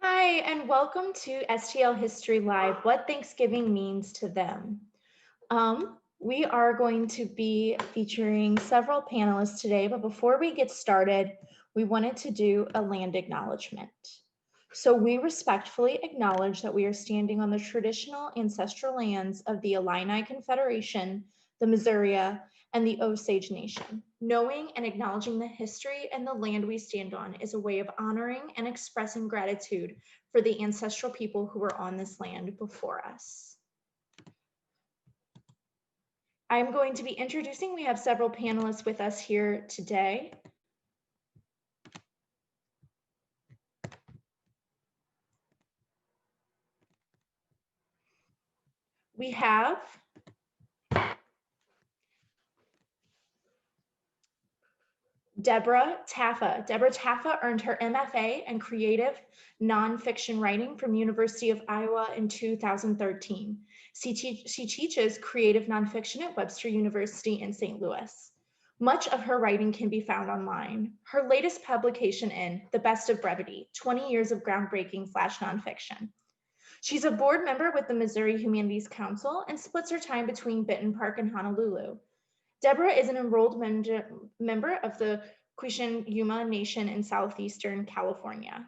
Hi, and welcome to STL History Live, What Thanksgiving Means to Them. We are going to be featuring several panelists today, but before we get started, we wanted to do a land acknowledgement. So we respectfully acknowledge that we are standing on the traditional ancestral lands of the Illini Confederation, the Missouri, and the Osage Nation. Knowing and acknowledging the history and the land we stand on is a way of honoring and expressing gratitude for the ancestral people who were on this land before us. I'm going to be introducing, we have several panelists with us here today. We have Deborah Taffa. Deborah Taffa earned her MFA in creative nonfiction writing from University of Iowa in 2013. She teaches creative nonfiction at Webster University in St. Louis. Much of her writing can be found online. Her latest publication in The Best of Brevity, 20 Years of Groundbreaking / Nonfiction. She's a board member with the Missouri Humanities Council and splits her time between Benton Park and Honolulu. Deborah is an enrolled member of the Kwishin-Yuma Nation in Southeastern California.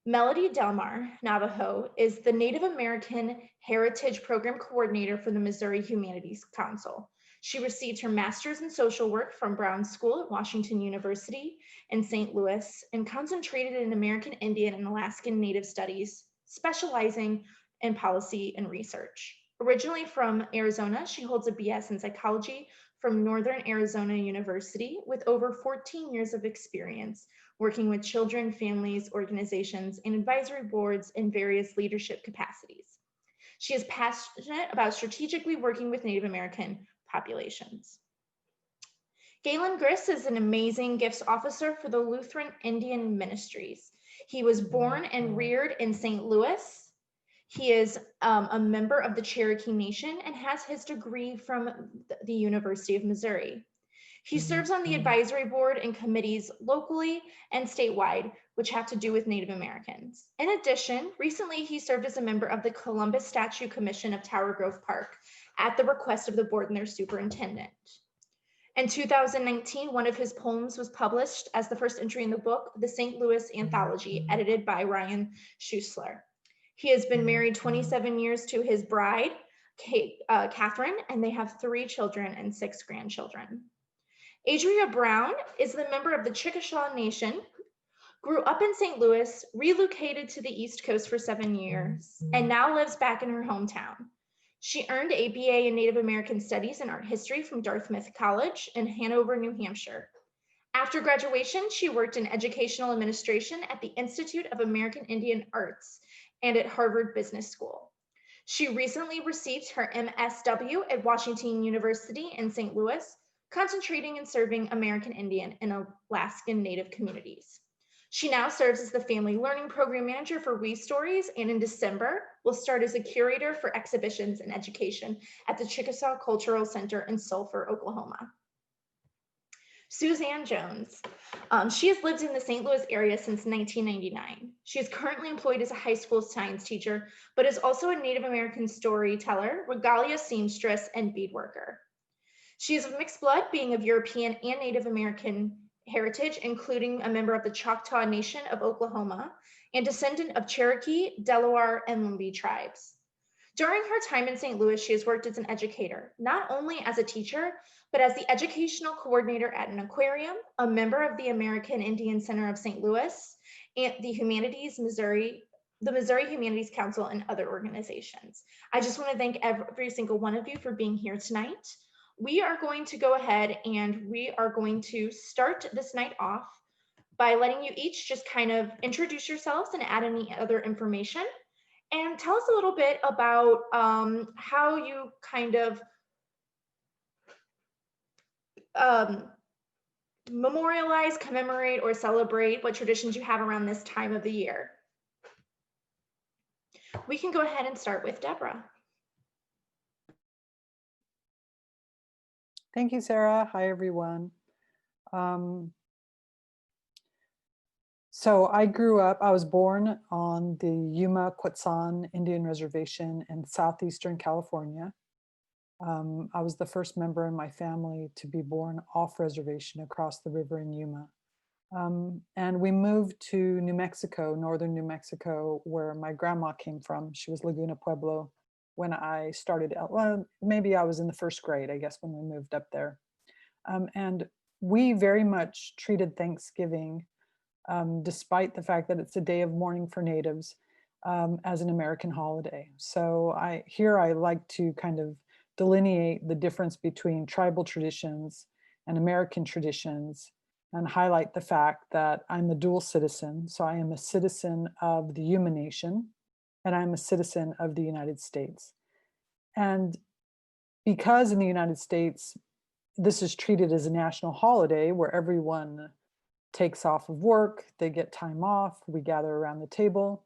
Melody Delmar Navajo is the Native American Heritage Program Coordinator for the Missouri Humanities Council. She received her master's in social work from Brown School at Washington University in St. Louis and concentrated in American Indian and Alaskan Native Studies, specializing in policy and research. Originally from Arizona, she holds a BS in psychology from Northern Arizona University with over 14 years of experience working with children, families, organizations, and advisory boards in various leadership capacities. She is passionate about strategically working with Native American populations. Galen Griss is an amazing gifts officer for the Lutheran Indian Ministries. He was born and reared in St. Louis. He is a member of the Cherokee Nation and has his degree from the University of Missouri. He serves on the advisory board and committees locally and statewide, which have to do with Native Americans. In addition, recently he served as a member of the Columbus Statue Commission of Tower Grove Park at the request of the board and their superintendent. In 2019, one of his poems was published as the first entry in the book, The St. Louis Anthology, edited by Ryan Schuessler. He has been married 27 years to his bride, Catherine, and they have 3 children and 6 grandchildren. Adria Brown is the member of the Chickasaw Nation, grew up in St. Louis, relocated to the East Coast for 7 years, and now lives back in her hometown. She earned a BA in Native American Studies and Art History from Dartmouth College in Hanover, New Hampshire. After graduation, she worked in educational administration at the Institute of American Indian Arts and at Harvard Business School. She recently received her MSW at Washington University in St. Louis, concentrating in serving American Indian and Alaskan Native communities. She now serves as the Family Learning Program Manager for We Stories, and in December will start as a curator for exhibitions and education at the Chickasaw Cultural Center in Sulphur, Oklahoma. Suzanne Jones. She has lived in the St. Louis area since 1999. She is currently employed as a high school science teacher, but is also a Native American storyteller, regalia seamstress, and beadworker. She is of mixed blood, being of European and Native American heritage, including a member of the Choctaw Nation of Oklahoma and descendant of Cherokee, Delaware, and Lumbee tribes. During her time in St. Louis, she has worked as an educator, not only as a teacher, but as the educational coordinator at an aquarium, a member of the American Indian Center of St. Louis, and the Missouri Humanities Council, and other organizations. I just want to thank every single one of you for being here tonight. We are going to go ahead and we are going to start this night off by letting you each just kind of introduce yourselves and add any other information. And tell us a little bit about how you kind of memorialize, commemorate, or celebrate, what traditions you have around this time of the year. We can go ahead and start with Deborah. Thank you, Sarah. Hi, everyone. So I was born on the Yuma Quechan Indian Reservation in southeastern California. I was the first member in my family to be born off reservation across the river in Yuma. And we moved to New Mexico, northern New Mexico, where my grandma came from. She was Laguna Pueblo when I started, well, maybe I was in the first grade, I guess, when we moved up there. And we very much treated Thanksgiving, despite the fact that it's a day of mourning for natives, as an American holiday. So I like to kind of delineate the difference between tribal traditions and American traditions, and highlight the fact that I'm a dual citizen. So I am a citizen of the Yuma Nation, and I'm a citizen of the United States. And because in the United States, this is treated as a national holiday where everyone takes off of work, they get time off, we gather around the table.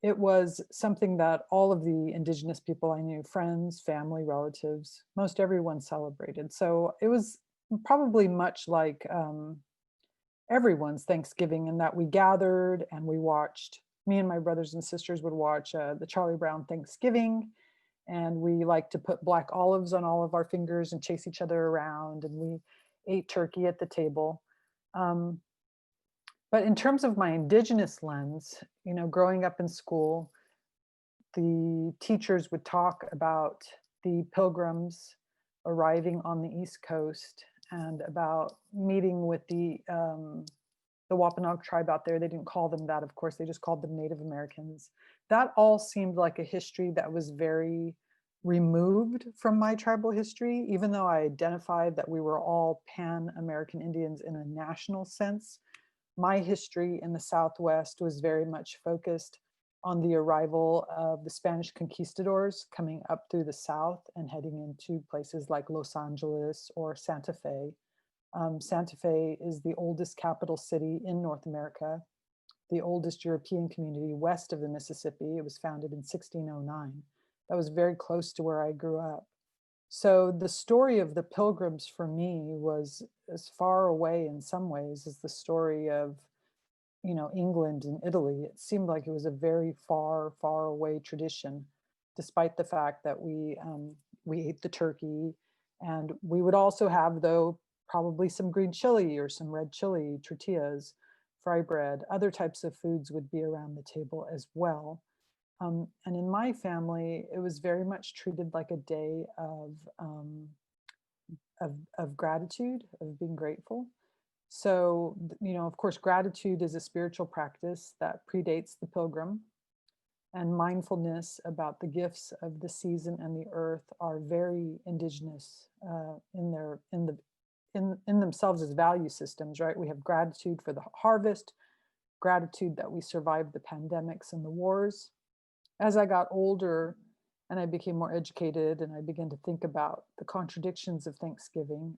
It was something that all of the indigenous people I knew, friends, family, relatives, most everyone celebrated. So it was probably much like everyone's Thanksgiving, in that we gathered and we watched, me and my brothers and sisters would watch the Charlie Brown Thanksgiving, and we like to put black olives on all of our fingers and chase each other around, and we ate turkey at the table. Um, but in terms of my indigenous lens, you know, growing up in school, the teachers would talk about the pilgrims arriving on the East Coast and about meeting with the Wampanoag tribe out there. They didn't call them that, of course, they just called them Native Americans. That all seemed like a history that was very removed from my tribal history, even though I identified that we were all Pan-American Indians in a national sense. My history in the Southwest was very much focused on the arrival of the Spanish conquistadors coming up through the South and heading into places like Los Angeles or Santa Fe. Santa Fe is the oldest capital city in North America, the oldest European community west of the Mississippi. It was founded in 1609. That was very close to where I grew up. So the story of the Pilgrims for me was as far away in some ways as the story of, you know, England and Italy. It seemed like it was a very far, far away tradition, despite the fact that we ate the turkey, and we would also have, though, probably some green chili or some red chili, tortillas, fry bread, other types of foods would be around the table as well. And in my family, it was very much treated like a day of gratitude, of being grateful. So, you know, of course, gratitude is a spiritual practice that predates the pilgrim, and mindfulness about the gifts of the season and the earth are very indigenous in themselves as value systems, right? We have gratitude for the harvest, gratitude that we survived the pandemics and the wars. As I got older and I became more educated and I began to think about the contradictions of Thanksgiving,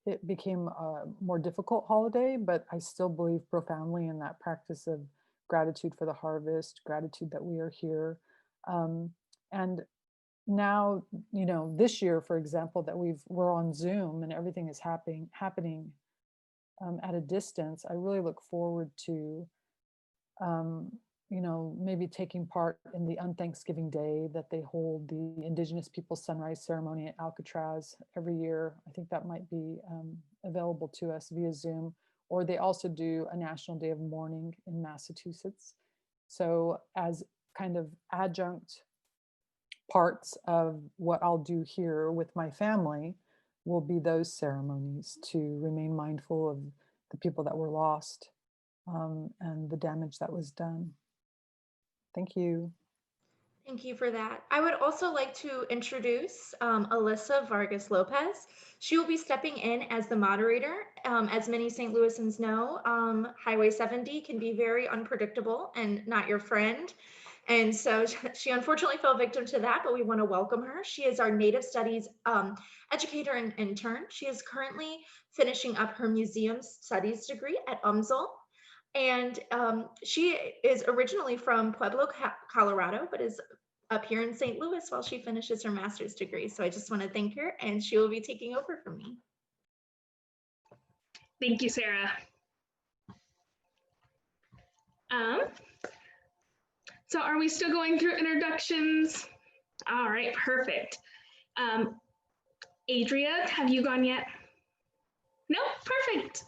it became a more difficult holiday, but I still believe profoundly in that practice of gratitude for the harvest, gratitude that we are here. And now, you know, this year, for example, that we're on Zoom and everything is happening at a distance, I really look forward to you know, maybe taking part in the Unthanksgiving Day that they hold, the Indigenous Peoples Sunrise Ceremony at Alcatraz every year. I think that might be available to us via Zoom. Or they also do a National Day of Mourning in Massachusetts. So as kind of adjunct parts of what I'll do here with my family will be those ceremonies to remain mindful of the people that were lost, and the damage that was done. Thank you. Thank you for that. I would also like to introduce Alyssa Vargas Lopez. She will be stepping in as the moderator. As many St. Louisans know, Highway 70 can be very unpredictable and not your friend. And so she unfortunately fell victim to that, but we want to welcome her. She is our Native Studies educator and intern. She is currently finishing up her museum studies degree at UMSL. And she is originally from Pueblo, Colorado, but is up here in St. Louis while she finishes her master's degree. So I just want to thank her, and she will be taking over from me. Thank you, Sarah. Um, so are we still going through introductions? All right, perfect. Adria, have you gone yet? No, perfect.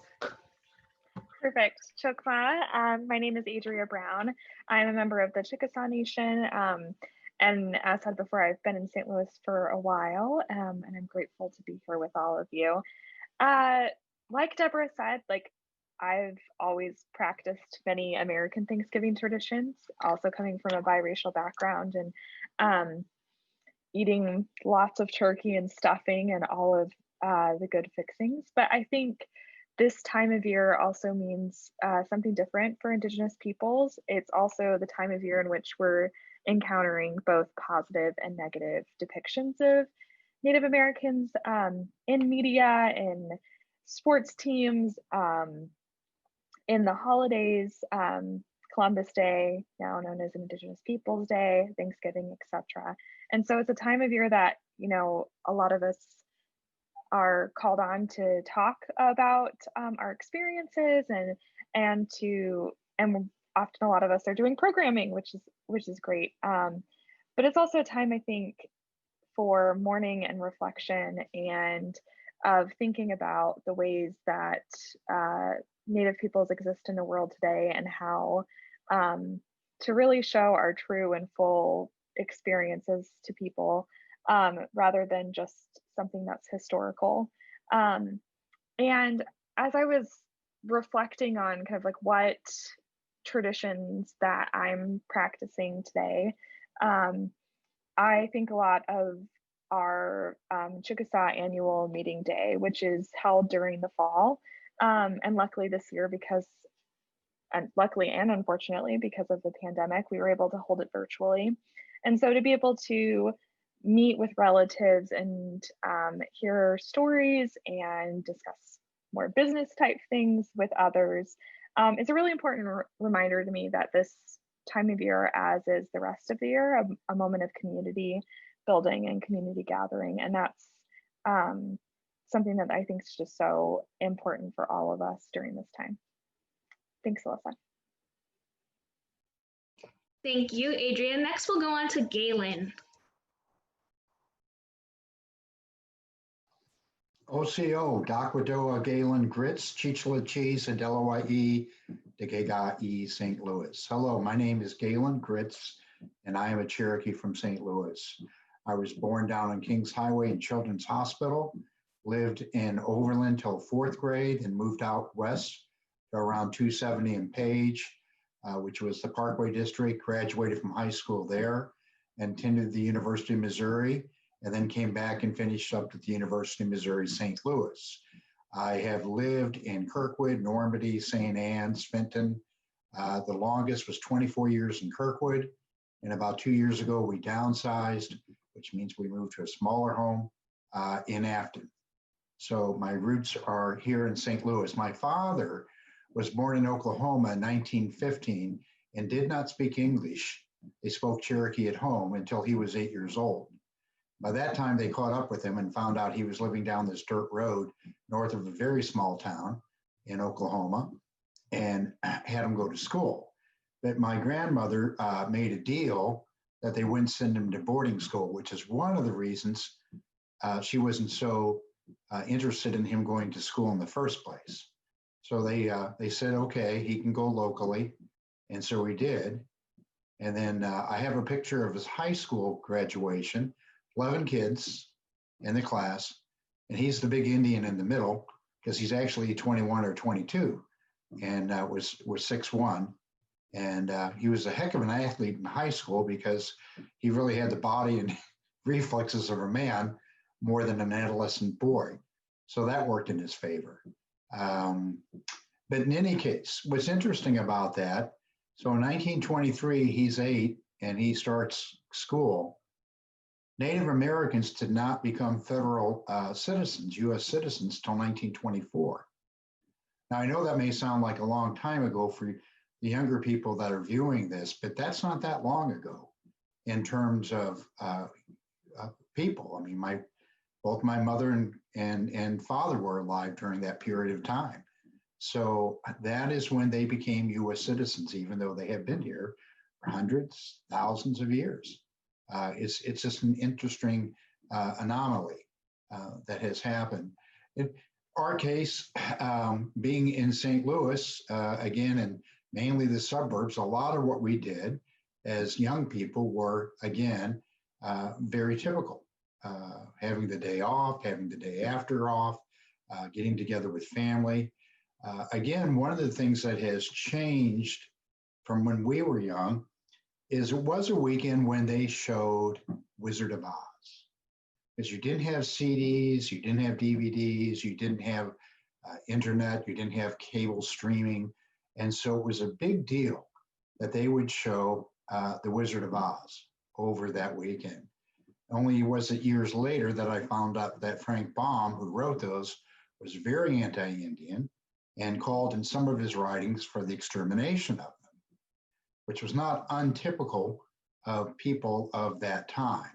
Perfect. Chokma. My name is Adria Brown. I'm a member of the Chickasaw Nation. And as said before, I've been in St. Louis for a while, and I'm grateful to be here with all of you. Like Deborah said, I've always practiced many American Thanksgiving traditions, also coming from a biracial background, and eating lots of turkey and stuffing and all of the good fixings. But I think this time of year also means something different for Indigenous peoples. It's also the time of year in which we're encountering both positive and negative depictions of Native Americans in media, in sports teams, in the holidays, Columbus Day, now known as Indigenous Peoples Day, Thanksgiving, etc. And so it's a time of year that, a lot of us are called on to talk about our experiences and often a lot of us are doing programming, which is great. But it's also a time, I think, for mourning and reflection and of thinking about the ways that Native peoples exist in the world today and how to really show our true and full experiences to people rather than just something that's historical. And as I was reflecting on kind of what traditions that I'm practicing today, I think a lot of our Chickasaw annual meeting day, which is held during the fall. And luckily this year, luckily and unfortunately, because of the pandemic, we were able to hold it virtually. And so to be able to meet with relatives and hear stories and discuss more business type things with others is a really important reminder to me that this time of year, as is the rest of the year, a moment of community building and community gathering. And that's something that I think is just so important for all of us during this time. Thanks, Alyssa. Thank you, Adrian. Next, we'll go on to Galen. OCO, Dakwadoa, Galen, Grits, Chichla Cheese, and Delaware, Degega, St. Louis. Hello, my name is Galen Grits, and I am a Cherokee from St. Louis. I was born down on Kings Highway in Children's Hospital, lived in Overland till 4th grade, and moved out west to around 270 and Page, which was the Parkway District, graduated from high school there, and attended the University of Missouri, and then came back and finished up at the University of Missouri, St. Louis. I have lived in Kirkwood, Normandy, St. Anne's, Fenton. The longest was 24 years in Kirkwood. And about 2 years ago, we downsized, which means we moved to a smaller home in Afton. So my roots are here in St. Louis. My father was born in Oklahoma in 1915 and did not speak English. They spoke Cherokee at home until he was 8 years old. By that time, they caught up with him and found out he was living down this dirt road north of a very small town in Oklahoma and had him go to school. But my grandmother made a deal that they wouldn't send him to boarding school, which is one of the reasons she wasn't so interested in him going to school in the first place. So they said, okay, he can go locally. And so he did. And then I have a picture of his high school graduation, 11 kids in the class. And he's the big Indian in the middle because he's actually 21 or 22 and was 6'1". And he was a heck of an athlete in high school because he really had the body and reflexes of a man more than an adolescent boy. So that worked in his favor. But in any case, what's interesting about that, so in 1923, he's 8 and he starts school. Native Americans did not become federal citizens, US citizens, till 1924. Now, I know that may sound like a long time ago for the younger people that are viewing this, but that's not that long ago in terms of people. I mean, both my mother and father were alive during that period of time. So that is when they became US citizens, even though they have been here for hundreds, thousands of years. It's just an interesting anomaly that has happened. In our case, being in St. Louis, again, and mainly the suburbs, a lot of what we did as young people were, again, very typical. Having the day off, having the day after off, getting together with family. Again, one of the things that has changed from when we were young is it was a weekend when they showed Wizard of Oz. Because you didn't have CDs, you didn't have DVDs, you didn't have internet, you didn't have cable streaming. And so it was a big deal that they would show The Wizard of Oz over that weekend. Only was it years later that I found out that Frank Baum, who wrote those, was very anti-Indian and called in some of his writings for the extermination of them, which was not untypical of people of that time.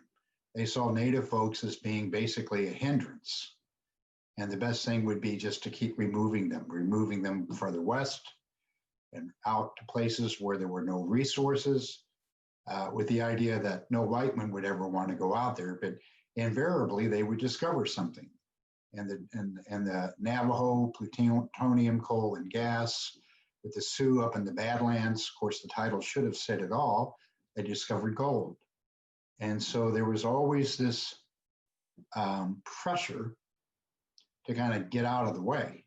They saw Native folks as being basically a hindrance. And the best thing would be just to keep removing them further west and out to places where there were no resources, with the idea that no white man would ever want to go out there, but invariably they would discover something. And the Navajo, plutonium, coal, and gas, with the Sioux up in the Badlands, of course, the title should have said it all, they discovered gold. And so there was always this pressure to kind of get out of the way.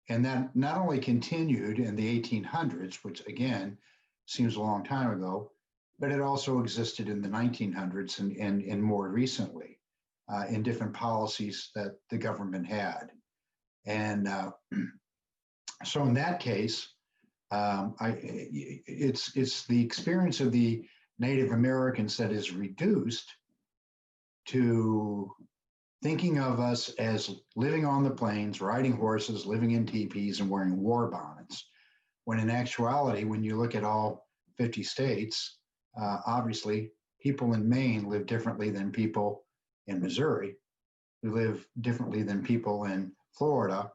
And that not only continued in the 1800s, which again, seems a long time ago, but it also existed in the 1900s and more recently in different policies that the government had. And so in that case, it's the experience of the Native Americans that is reduced to thinking of us as living on the plains, riding horses, living in teepees, and wearing war bonnets. When in actuality, when you look at all 50 states, obviously people in Maine live differently than people in Missouri, who live differently than people in Florida,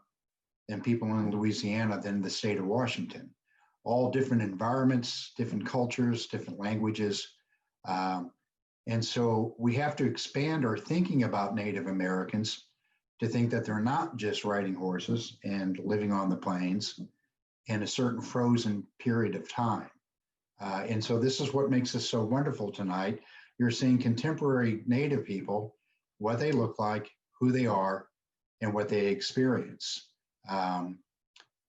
than people in Louisiana, than the state of Washington. All different environments, different cultures, different languages. And so we have to expand our thinking about Native Americans to think that they're not just riding horses and living on the plains in a certain frozen period of time. And so this is what makes us so wonderful tonight. You're seeing contemporary Native people, what they look like, who they are, and what they experience.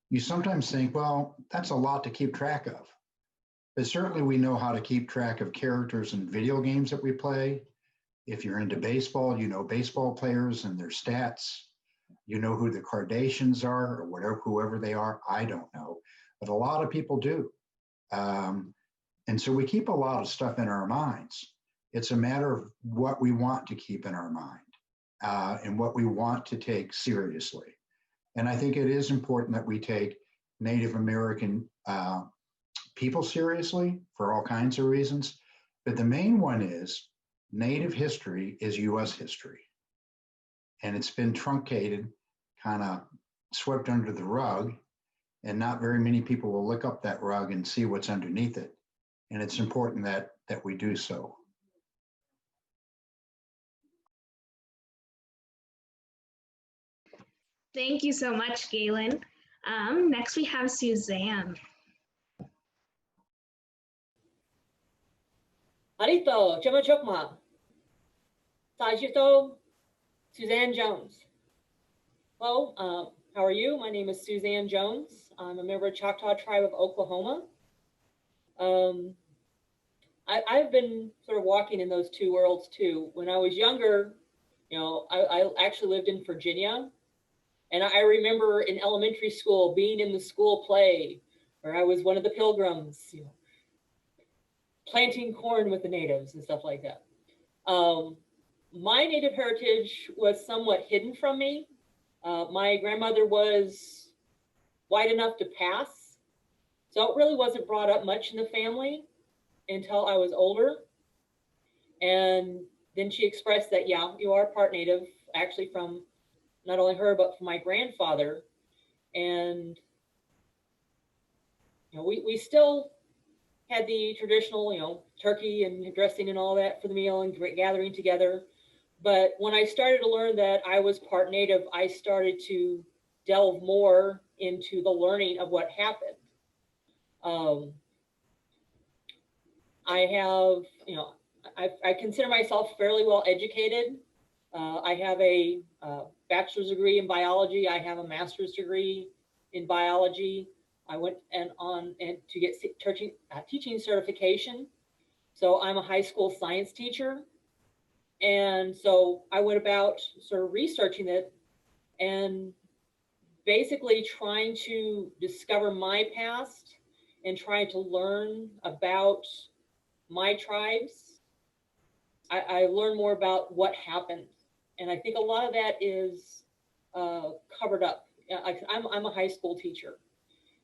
You sometimes think, well, that's a lot to keep track of. But certainly we know how to keep track of characters in video games that we play. If you're into baseball, you know baseball players and their stats. You know who the Kardashians are or whatever, whoever they are. I don't know, but a lot of people do. And so we keep a lot of stuff in our minds. It's a matter of what we want to keep in our mind and what we want to take seriously. And I think it is important that we take Native American people seriously for all kinds of reasons. But the main one is Native history is US history. And it's been truncated, kind of swept under the rug, and not very many people will look up that rug and see what's underneath it. And it's important that we do so. Thank you so much, Galen. Next we have Suzanne. Arito, Chama Chokma, Tajito, Suzanne Jones. Hello, how are you? My name is Suzanne Jones. I'm a member of Choctaw Tribe of Oklahoma. I've been sort of walking in those two worlds too. When I was younger, you know, I actually lived in Virginia. And I remember in elementary school being in the school play where I was one of the pilgrims, you know, planting corn with the natives and stuff like that. My Native heritage was somewhat hidden from me. My grandmother was white enough to pass, so it really wasn't brought up much in the family until I was older. And then she expressed that, yeah, you are part Native, actually from not only her, but from my grandfather. And we still had the traditional, turkey and dressing and all that for the meal and gathering together. But when I started to learn that I was part Native, I started to delve more into the learning of what happened. I have, I consider myself fairly well educated. I have a bachelor's degree in biology. I have a master's degree in biology. I went to get teaching certification. So I'm a high school science teacher. And so I went about sort of researching it and basically trying to discover my past and trying to learn about my tribes. I learned more about what happened. And I think a lot of that is covered up. I'm a high school teacher.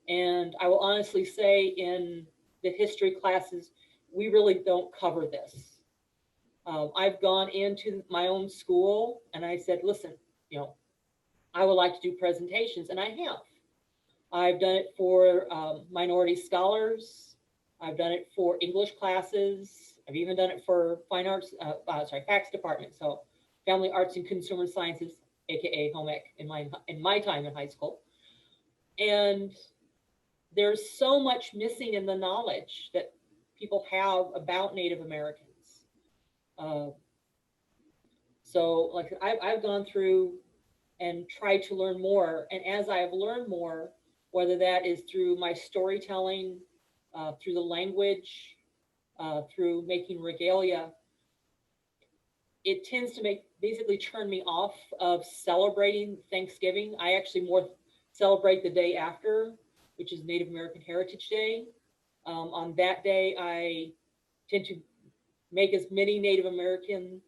And I will honestly say in the history classes, we really don't cover this. I've gone into my own school and I said, listen, I would like to do presentations, and I have. I've done it for minority scholars. I've done it for English classes. I've even done it for fine arts, FACS department. So Family Arts and Consumer Sciences, AKA home ec in my time in high school. And there's so much missing in the knowledge that people have about Native Americans. So like I've gone through and tried to learn more. And as I have learned more, whether that is through my storytelling, through the language, through making regalia, it tends to basically turn me off of celebrating Thanksgiving. I actually more celebrate the day after, which is Native American Heritage Day. On that day, I tend to make as many Native American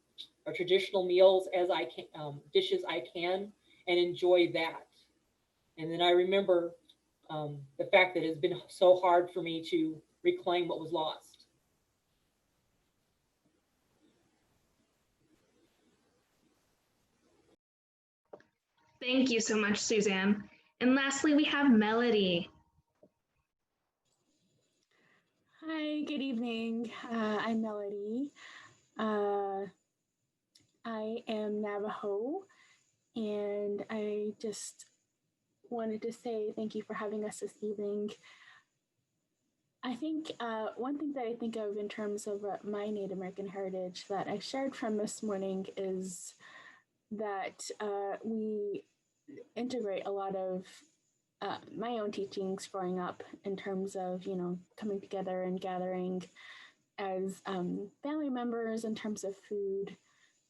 or traditional meals as I can, dishes I can, and enjoy that. And then I remember the fact that it's been so hard for me to reclaim what was lost. Thank you so much, Suzanne. And lastly, we have Melody. Hi, good evening. I'm Melody. I am Navajo, and I just wanted to say thank you for having us this evening. I think one thing that I think of in terms of my Native American heritage that I shared from this morning is that we integrate a lot of my own teachings growing up in terms of, coming together and gathering as family members in terms of food,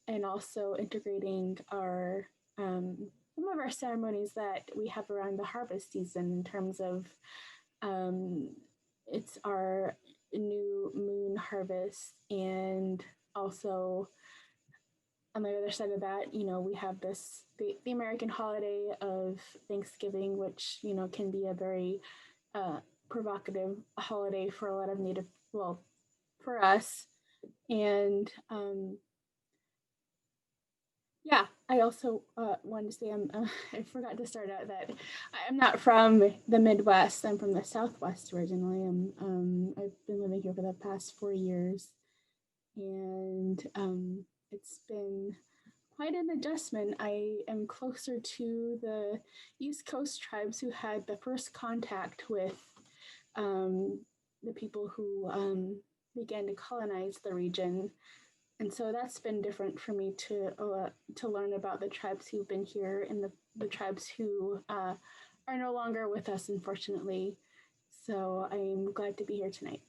and also integrating our some of our ceremonies that we have around the harvest season in terms of it's our new moon harvest, and also on the other side of that, we have the American holiday of Thanksgiving, which, can be a very provocative holiday for a lot of Native, for us. And yeah, I also wanted to say I forgot to start out that I'm not from the Midwest. I'm from the Southwest originally. I've been living here for the past 4 years, and it's been quite an adjustment. I am closer to the East Coast tribes who had the first contact with the people who began to colonize the region. And so that's been different for me to learn about the tribes who've been here and the tribes who are no longer with us, unfortunately. So I'm glad to be here tonight.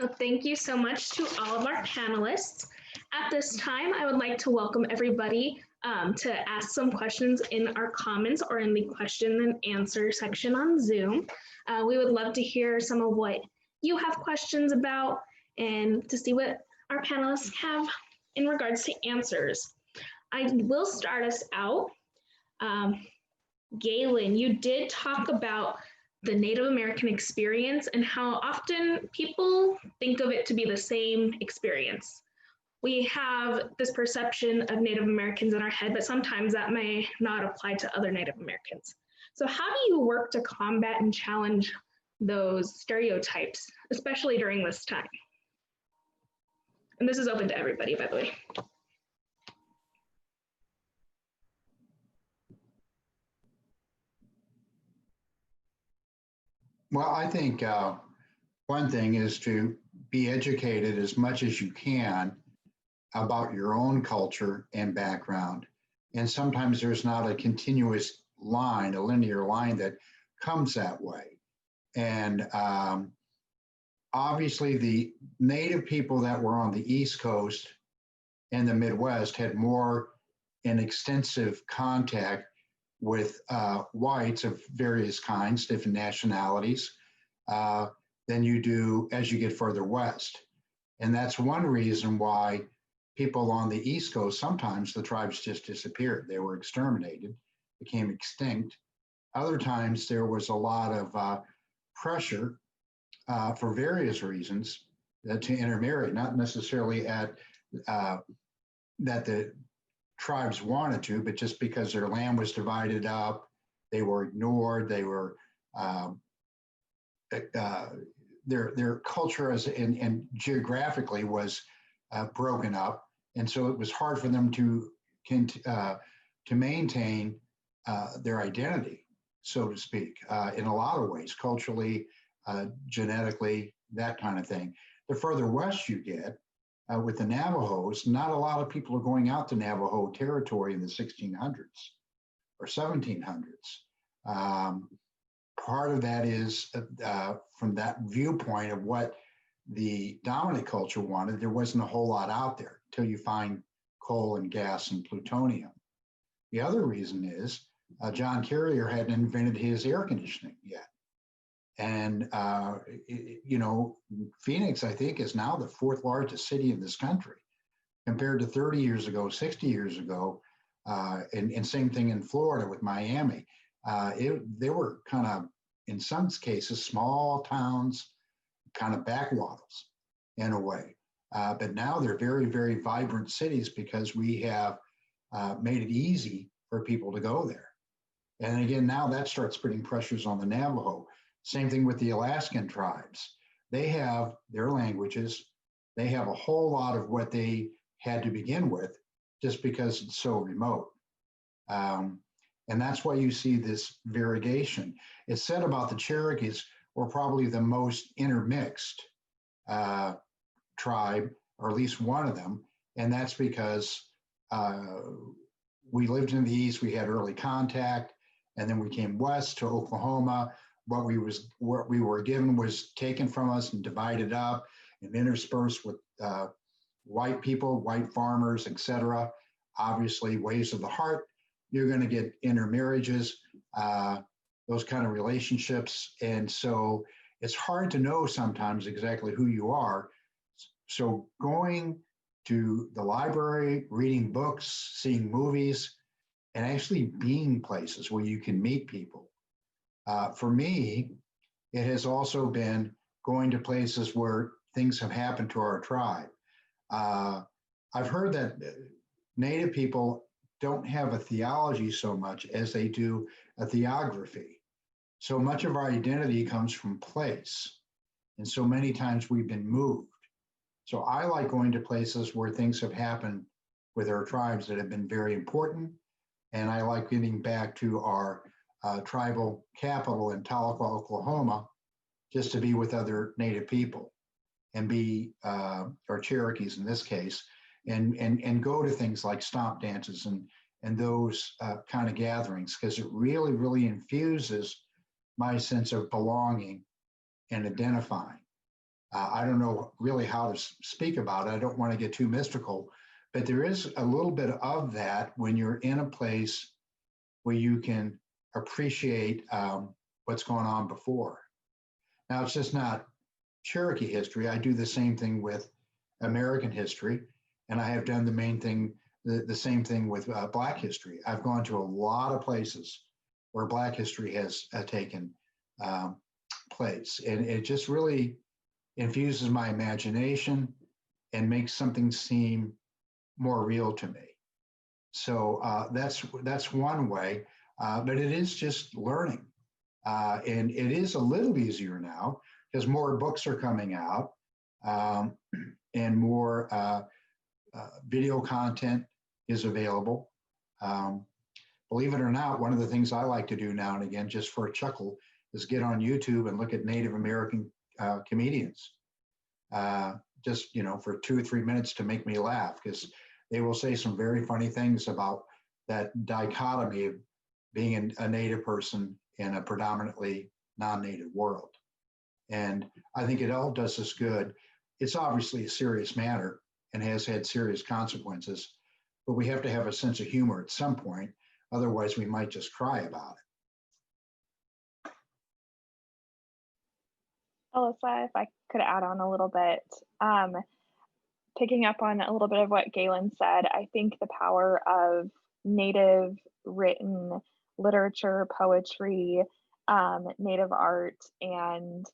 Well, thank you so much to all of our panelists. At this time, I would like to welcome everybody to ask some questions in our comments or in the question and answer section on Zoom. We would love to hear some of what you have questions about and to see what our panelists have in regards to answers. I will start us out. Galen, you did talk about the Native American experience and how often people think of it to be the same experience. We have this perception of Native Americans in our head, but sometimes that may not apply to other Native Americans. So how do you work to combat and challenge those stereotypes, especially during this time? And this is open to everybody, by the way. Well, I think one thing is to be educated as much as you can about your own culture and background. And sometimes there's not a continuous line, a linear line that comes that way. And obviously, the native people that were on the East Coast and the Midwest had more and extensive contact with whites of various kinds, different nationalities, than you do as you get further west. And that's one reason why people on the East Coast, sometimes the tribes just disappeared. They were exterminated, became extinct. Other times there was a lot of pressure for various reasons to intermarry, not necessarily at that the tribes wanted to, but just because their land was divided up, they were ignored, they were their culture as and geographically was broken up, and so it was hard for them to maintain their identity, so to speak, in a lot of ways, culturally, genetically, that kind of thing. The further west you get, with the Navajos, not a lot of people are going out to Navajo territory in the 1600s or 1700s. Part of that is from that viewpoint of what the dominant culture wanted, there wasn't a whole lot out there until you find coal and gas and plutonium. The other reason is John Carrier hadn't invented his air conditioning yet. And, you know, Phoenix, I think, is now the fourth largest city in this country compared to 30 years ago, 60 years ago, and same thing in Florida with Miami. They were kind of, in some cases, small towns, kind of backwaters in a way. But now they're very, very vibrant cities because we have made it easy for people to go there. And again, now that starts putting pressures on the Navajo. Same thing with the Alaskan tribes. They have their languages. They have a whole lot of what they had to begin with just because it's so remote. And that's why you see this variegation. It's said about the Cherokees were probably the most intermixed tribe, or at least one of them. And that's because we lived in the East, we had early contact, and then we came west to Oklahoma. What we were given was taken from us and divided up and interspersed with white people, white farmers, etc. Obviously, ways of the heart. You're going to get intermarriages, those kind of relationships, and so it's hard to know sometimes exactly who you are. So going to the library, reading books, seeing movies, and actually being places where you can meet people. For me, it has also been going to places where things have happened to our tribe. I've heard that Native people don't have a theology so much as they do a theography. So much of our identity comes from place. And so many times we've been moved. So I like going to places where things have happened with our tribes that have been very important. And I like getting back to our tribal capital in Tahlequah, Oklahoma, just to be with other Native people and be, or Cherokees in this case, and go to things like stomp dances and those kind of gatherings, because it really, really infuses my sense of belonging and identifying. I don't know really how to speak about it. I don't want to get too mystical, but there is a little bit of that when you're in a place where you can appreciate what's going on before. Now, it's just not Cherokee history. I do the same thing with American history, and I have done the same thing with Black history. I've gone to a lot of places where Black history has taken place, and it just really infuses my imagination and makes something seem more real to me. So that's one way. but it is just learning. And it is a little easier now because more books are coming out, and more video content is available. Believe it or not, one of the things I like to do now and again, just for a chuckle, is get on YouTube and look at Native American comedians, just, for 2 or 3 minutes to make me laugh, because they will say some very funny things about that dichotomy of being a Native person in a predominantly non-Native world. And I think it all does us good. It's obviously a serious matter and has had serious consequences, but we have to have a sense of humor at some point. Otherwise, we might just cry about it. Alyssa, if I could add on a little bit, picking up on a little bit of what Galen said, I think the power of Native written literature, poetry, Native art, and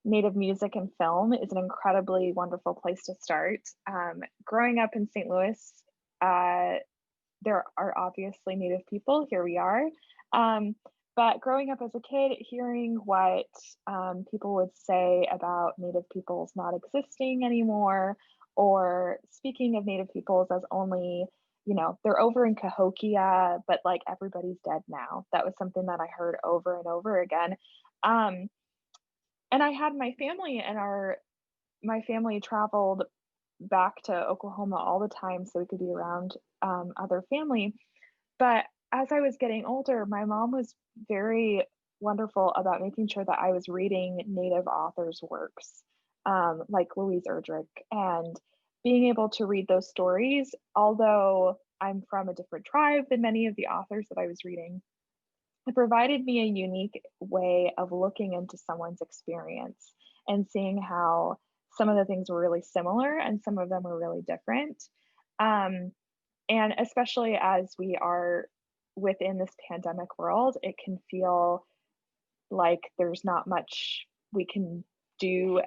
Native music and film is an incredibly wonderful place to start. Growing up in St. Louis, there are obviously Native people, here we are. But growing up as a kid, hearing what people would say about Native peoples not existing anymore, or speaking of Native peoples as only, they're over in Cahokia, but like everybody's dead now. That was something that I heard over and over again. And I had my family, and my family traveled back to Oklahoma all the time so we could be around other family. But as I was getting older, my mom was very wonderful about making sure that I was reading Native authors' works, like Louise Erdrich, and being able to read those stories. Although I'm from a different tribe than many of the authors that I was reading, it provided me a unique way of looking into someone's experience and seeing how some of the things were really similar and some of them were really different. And especially as we are within this pandemic world, it can feel like there's not much we can do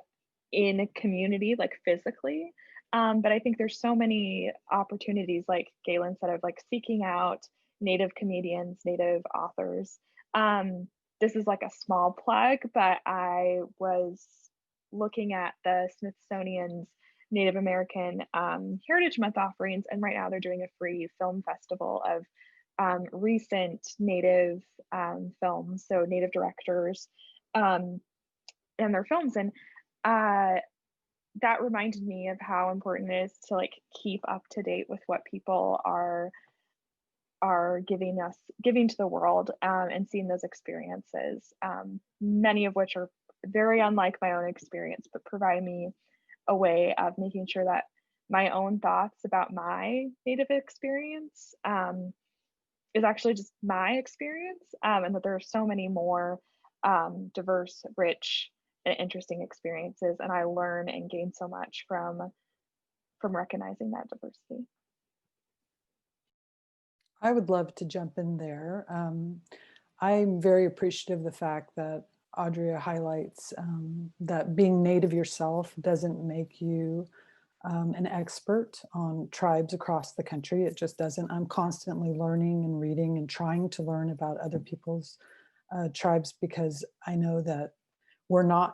in a community, like physically. But I think there's so many opportunities, like Galen said, of like seeking out Native comedians, Native authors. This is like a small plug, but I was looking at the Smithsonian's Native American Heritage Month offerings, and right now they're doing a free film festival of recent Native films, so Native directors and their films. And that reminded me of how important it is to like keep up to date with what people are giving to the world, and seeing those experiences, many of which are very unlike my own experience, but providing me a way of making sure that my own thoughts about my Native experience is actually just my experience, and that there are so many more diverse, rich, and interesting experiences, and I learn and gain so much from recognizing that diversity. I would love to jump in there. I'm very appreciative of the fact that Audria highlights that being Native yourself doesn't make you an expert on tribes across the country. It just doesn't. I'm constantly learning and reading and trying to learn about other people's tribes, because I know that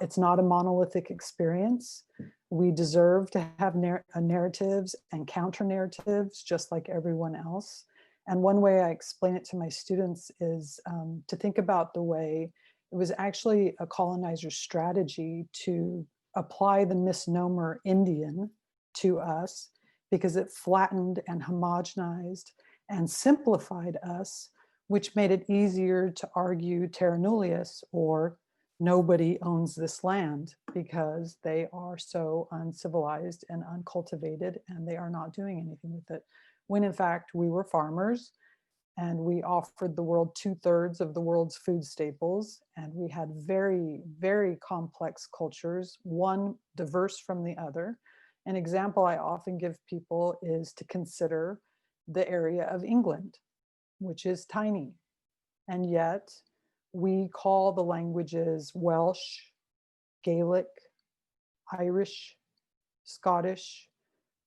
it's not a monolithic experience. We deserve to have narratives and counter narratives just like everyone else. And one way I explain it to my students is to think about the way it was actually a colonizer's strategy to apply the misnomer Indian to us, because it flattened and homogenized and simplified us, which made it easier to argue terra nullius, or nobody owns this land, because they are so uncivilized and uncultivated and they are not doing anything with it. When in fact we were farmers and we offered the world 2/3 of the world's food staples, and we had very, very complex cultures, one diverse from the other. An example I often give people is to consider the area of England, which is tiny, and yet we call the languages Welsh, Gaelic, Irish, Scottish.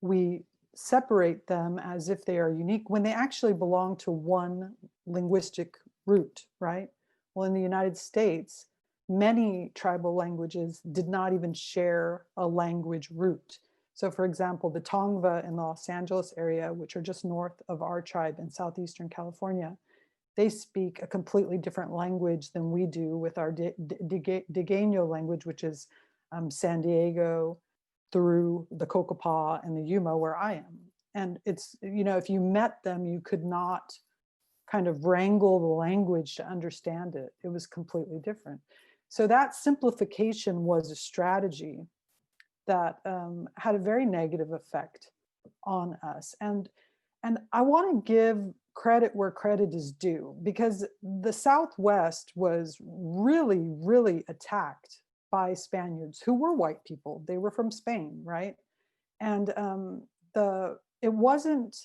We separate them as if they are unique when they actually belong to one linguistic root, right? Well, in the United States, many tribal languages did not even share a language root. So for example, the Tongva in the Los Angeles area, which are just north of our tribe in Southeastern California, they speak a completely different language than we do with our Digueño language, which is San Diego through the Cocopah and the Yuma where I am. And it's, you know, if you met them, you could not kind of wrangle the language to understand it. It was completely different. So that simplification was a strategy that had a very negative effect on us. And I want to give credit where credit is due, because the Southwest was really, really attacked by Spaniards who were white people. They were from Spain, right? And it wasn't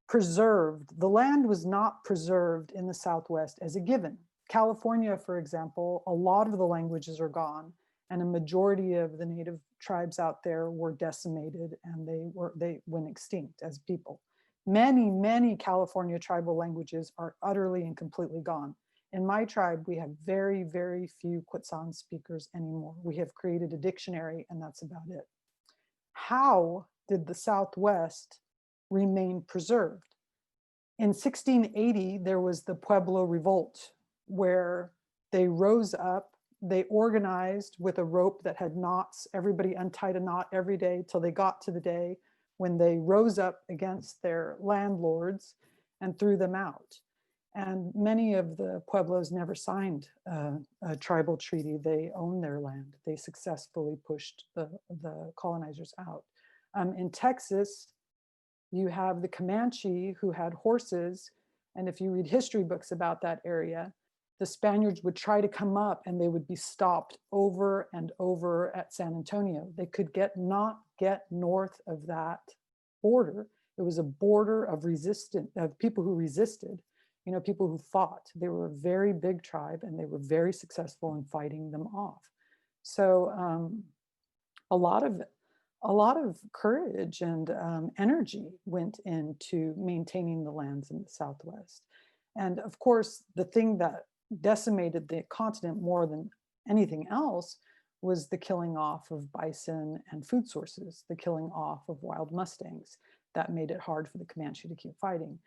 preserved. The land was not preserved in the Southwest as a given. California, for example, a lot of the languages are gone, and a majority of the native tribes out there were decimated, and they went extinct as people. Many, many California tribal languages are utterly and completely gone. In my tribe, we have very, very few Quechan speakers anymore. We have created a dictionary, and that's about it. How did the Southwest remain preserved? In 1680, there was the Pueblo Revolt, where they rose up, they organized with a rope that had knots. Everybody untied a knot every day till they got to the day when they rose up against their landlords and threw them out. And many of the Pueblos never signed a tribal treaty. They owned their land. They successfully pushed the colonizers out. In Texas, you have the Comanche who had horses. And if you read history books about that area, the Spaniards would try to come up and they would be stopped over and over at San Antonio. They could not get north of that border. It was a border of people who resisted, you know, people who fought. They were a very big tribe, and they were very successful in fighting them off. So a lot of courage and energy went into maintaining the lands in the Southwest. And of course, the thing that decimated the continent more than anything else was the killing off of bison and food sources, the killing off of wild mustangs. That made it hard for the Comanche to keep fighting.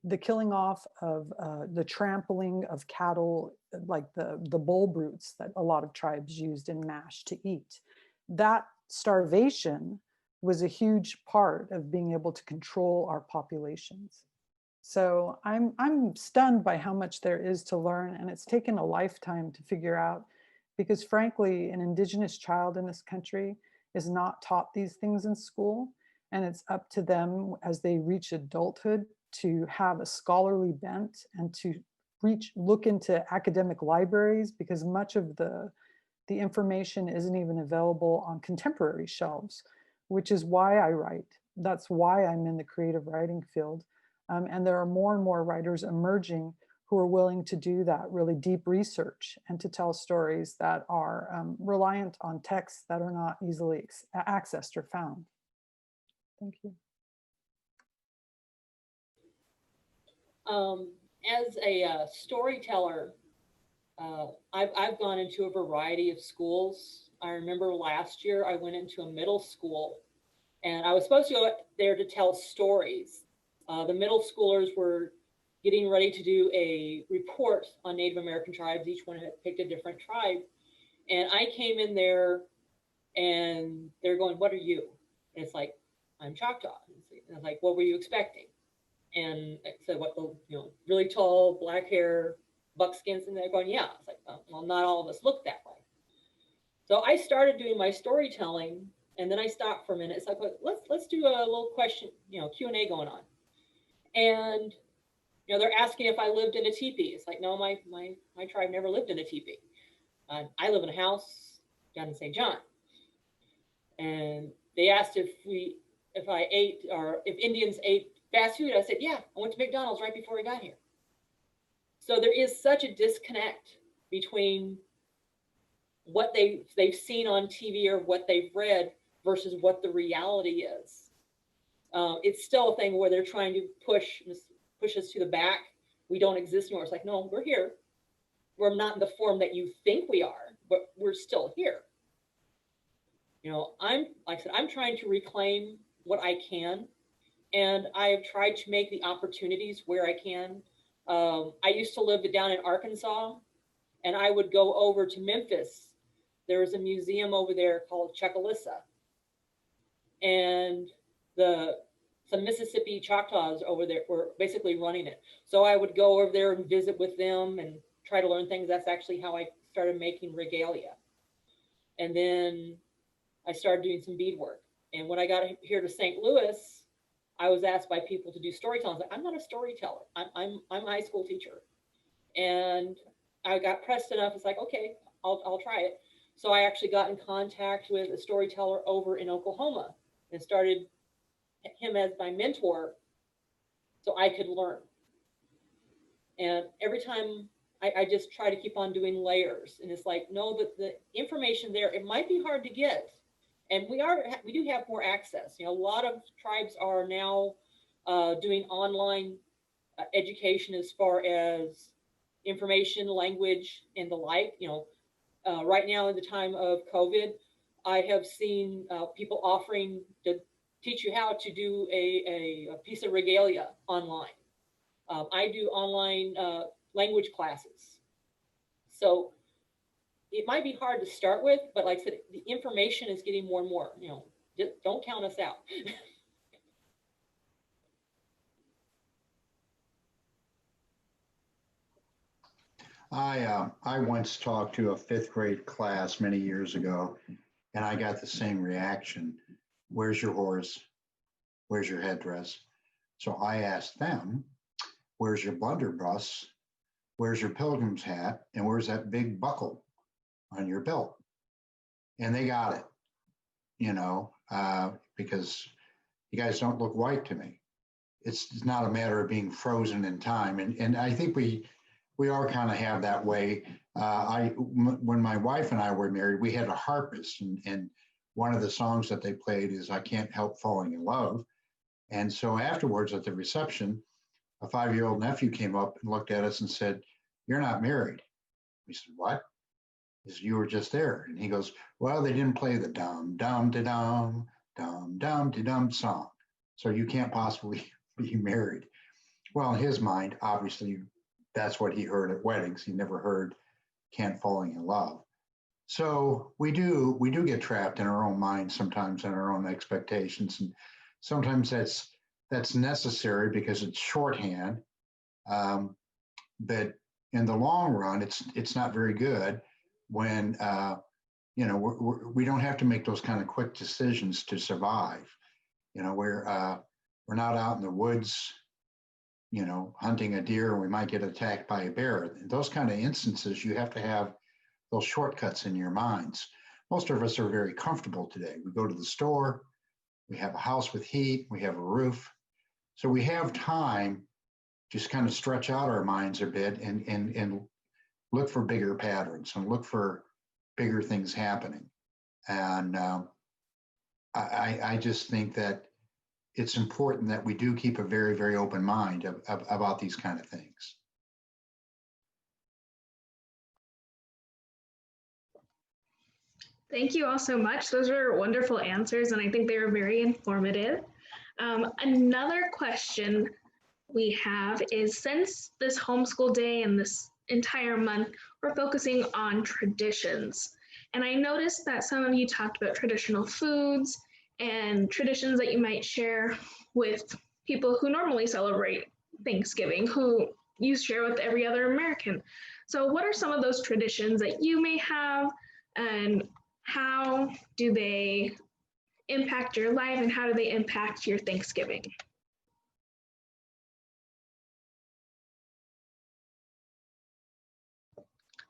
The killing off of the trampling of cattle, like the bull brutes that a lot of tribes used in mash to eat. That starvation was a huge part of being able to control our populations. So I'm stunned by how much there is to learn, and it's taken a lifetime to figure out, because frankly, an Indigenous child in this country is not taught these things in school, and it's up to them as they reach adulthood to have a scholarly bent and to look into academic libraries, because much of the information isn't even available on contemporary shelves, which is why I write. That's why I'm in the creative writing field. And there are more and more writers emerging who are willing to do that really deep research and to tell stories that are reliant on texts that are not easily accessed or found. Thank you. As a storyteller, I've gone into a variety of schools. I remember last year I went into a middle school, and I was supposed to go there to tell stories. The middle schoolers were getting ready to do a report on Native American tribes. Each one had picked a different tribe. And I came in there and they're going, "What are you?" And it's like, "I'm Choctaw." And I was like, "What were you expecting?" And I said, "What, really tall, black hair, buckskins?" And they're going, "Yeah." I was like, "Oh, well, not all of us look that way." So I started doing my storytelling, and then I stopped for a minute. It's like, let's do a little question, Q&A going on. And they're asking if I lived in a teepee. It's like, no, my tribe never lived in a teepee. I live in a house down in St. John. And they asked if I ate, or if Indians ate fast food. I said, yeah, I went to McDonald's right before I got here. So there is such a disconnect between what they've seen on TV or what they've read versus what the reality is. It's still a thing where they're trying to push us to the back we don't exist anymore. It's like, no, we're here. We're not in the form that you think we are, but we're still here. Like I said, I'm trying to reclaim what I can, and I have tried to make the opportunities where I can. I used to live down in Arkansas, and I would go over to Memphis. There was a museum over there called Chucalissa, and some Mississippi Choctaws over there were basically running it. So I would go over there and visit with them and try to learn things. That's actually how I started making regalia. And then I started doing some beadwork. And when I got here to St. Louis, I was asked by people to do storytelling. I was like, I'm not a storyteller. I'm a high school teacher. And I got pressed enough. It's like, okay, I'll try it. So I actually got in contact with a storyteller over in Oklahoma and started him as my mentor so I could learn. And every time I just try to keep on doing layers. And it's like, no, the information there, it might be hard to get. And we do have more access. A lot of tribes are now doing online education as far as information, language, and the like. Right now in the time of COVID, I have seen people offering to teach you how to do a piece of regalia online. I do online language classes. So it might be hard to start with, but like I said, the information is getting more and more. Just don't count us out. I once talked to a fifth grade class many years ago, and I got the same reaction. Where's your horse? Where's your headdress? So I asked them, where's your blunderbuss? Where's your pilgrim's hat? And where's that big buckle on your belt? And they got it, because you guys don't look white to me. It's not a matter of being frozen in time. And I think we all kind of have that way. When my wife and I were married, we had a harpist, and one of the songs that they played is I Can't Help Falling in Love. And so afterwards at the reception, a 5-year-old nephew came up and looked at us and said, you're not married. We said, what? He said, you were just there. And he goes, well, they didn't play the dum, dum, da dum, dum, dum, da dum song. So you can't possibly be married. Well, in his mind, obviously, that's what he heard at weddings. He never heard Can't Falling in Love. So we do get trapped in our own minds sometimes, in our own expectations. And sometimes that's necessary because it's shorthand. But in the long run, it's not very good when we don't have to make those kind of quick decisions to survive. We're not out in the woods, hunting a deer, and we might get attacked by a bear. In those kind of instances, you have to have those shortcuts in your minds. Most of us are very comfortable today. We go to the store, we have a house with heat, we have a roof. So we have time to just kind of stretch out our minds a bit and look for bigger patterns and look for bigger things happening. And I just think that it's important that we do keep a very, very open mind about these kind of things. Thank you all so much. Those were wonderful answers, and I think they were very informative. Another question we have is, since this homeschool day and this entire month, we're focusing on traditions. And I noticed that some of you talked about traditional foods and traditions that you might share with people who normally celebrate Thanksgiving, who you share with every other American. So what are some of those traditions that you may have, and how do they impact your life, and how do they impact your Thanksgiving?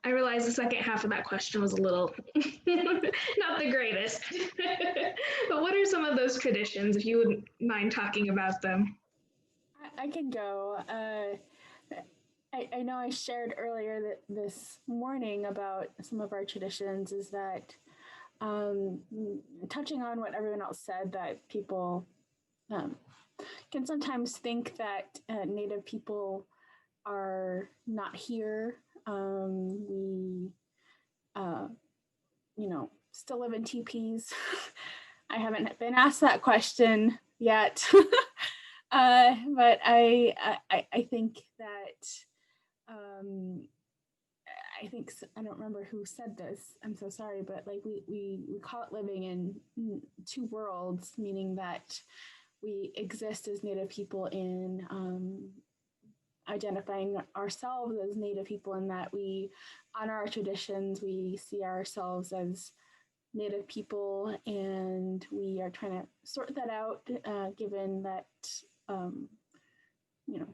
I realize the second half of that question was a little not the greatest. But what are some of those traditions, if you wouldn't mind talking about them? I can go. I know I shared earlier that this morning about some of our traditions is that touching on what everyone else said, that people can sometimes think that Native people are not here. We, still live in teepees. I haven't been asked that question yet, but I think that I don't remember who said this. I'm so sorry, but like we call it living in two worlds, meaning that we exist as Native people in identifying ourselves as Native people, in that we honor our traditions, we see ourselves as Native people, and we are trying to sort that out, given that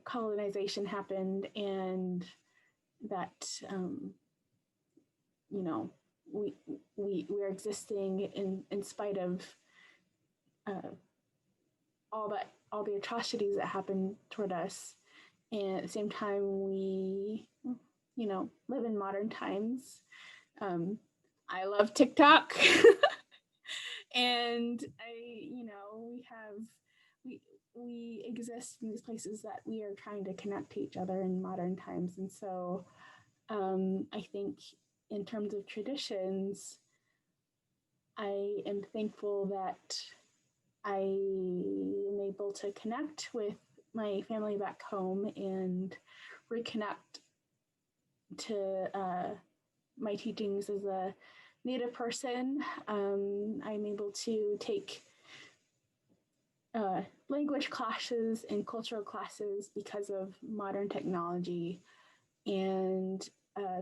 colonization happened, and that we're existing in spite of all the atrocities that happened toward us, and at the same time we live in modern times. I love TikTok. And we exist in these places that we are trying to connect to each other in modern times. And so I think in terms of traditions, I am thankful that I am able to connect with my family back home and reconnect to my teachings as a Native person. I'm able to take language classes and cultural classes because of modern technology, and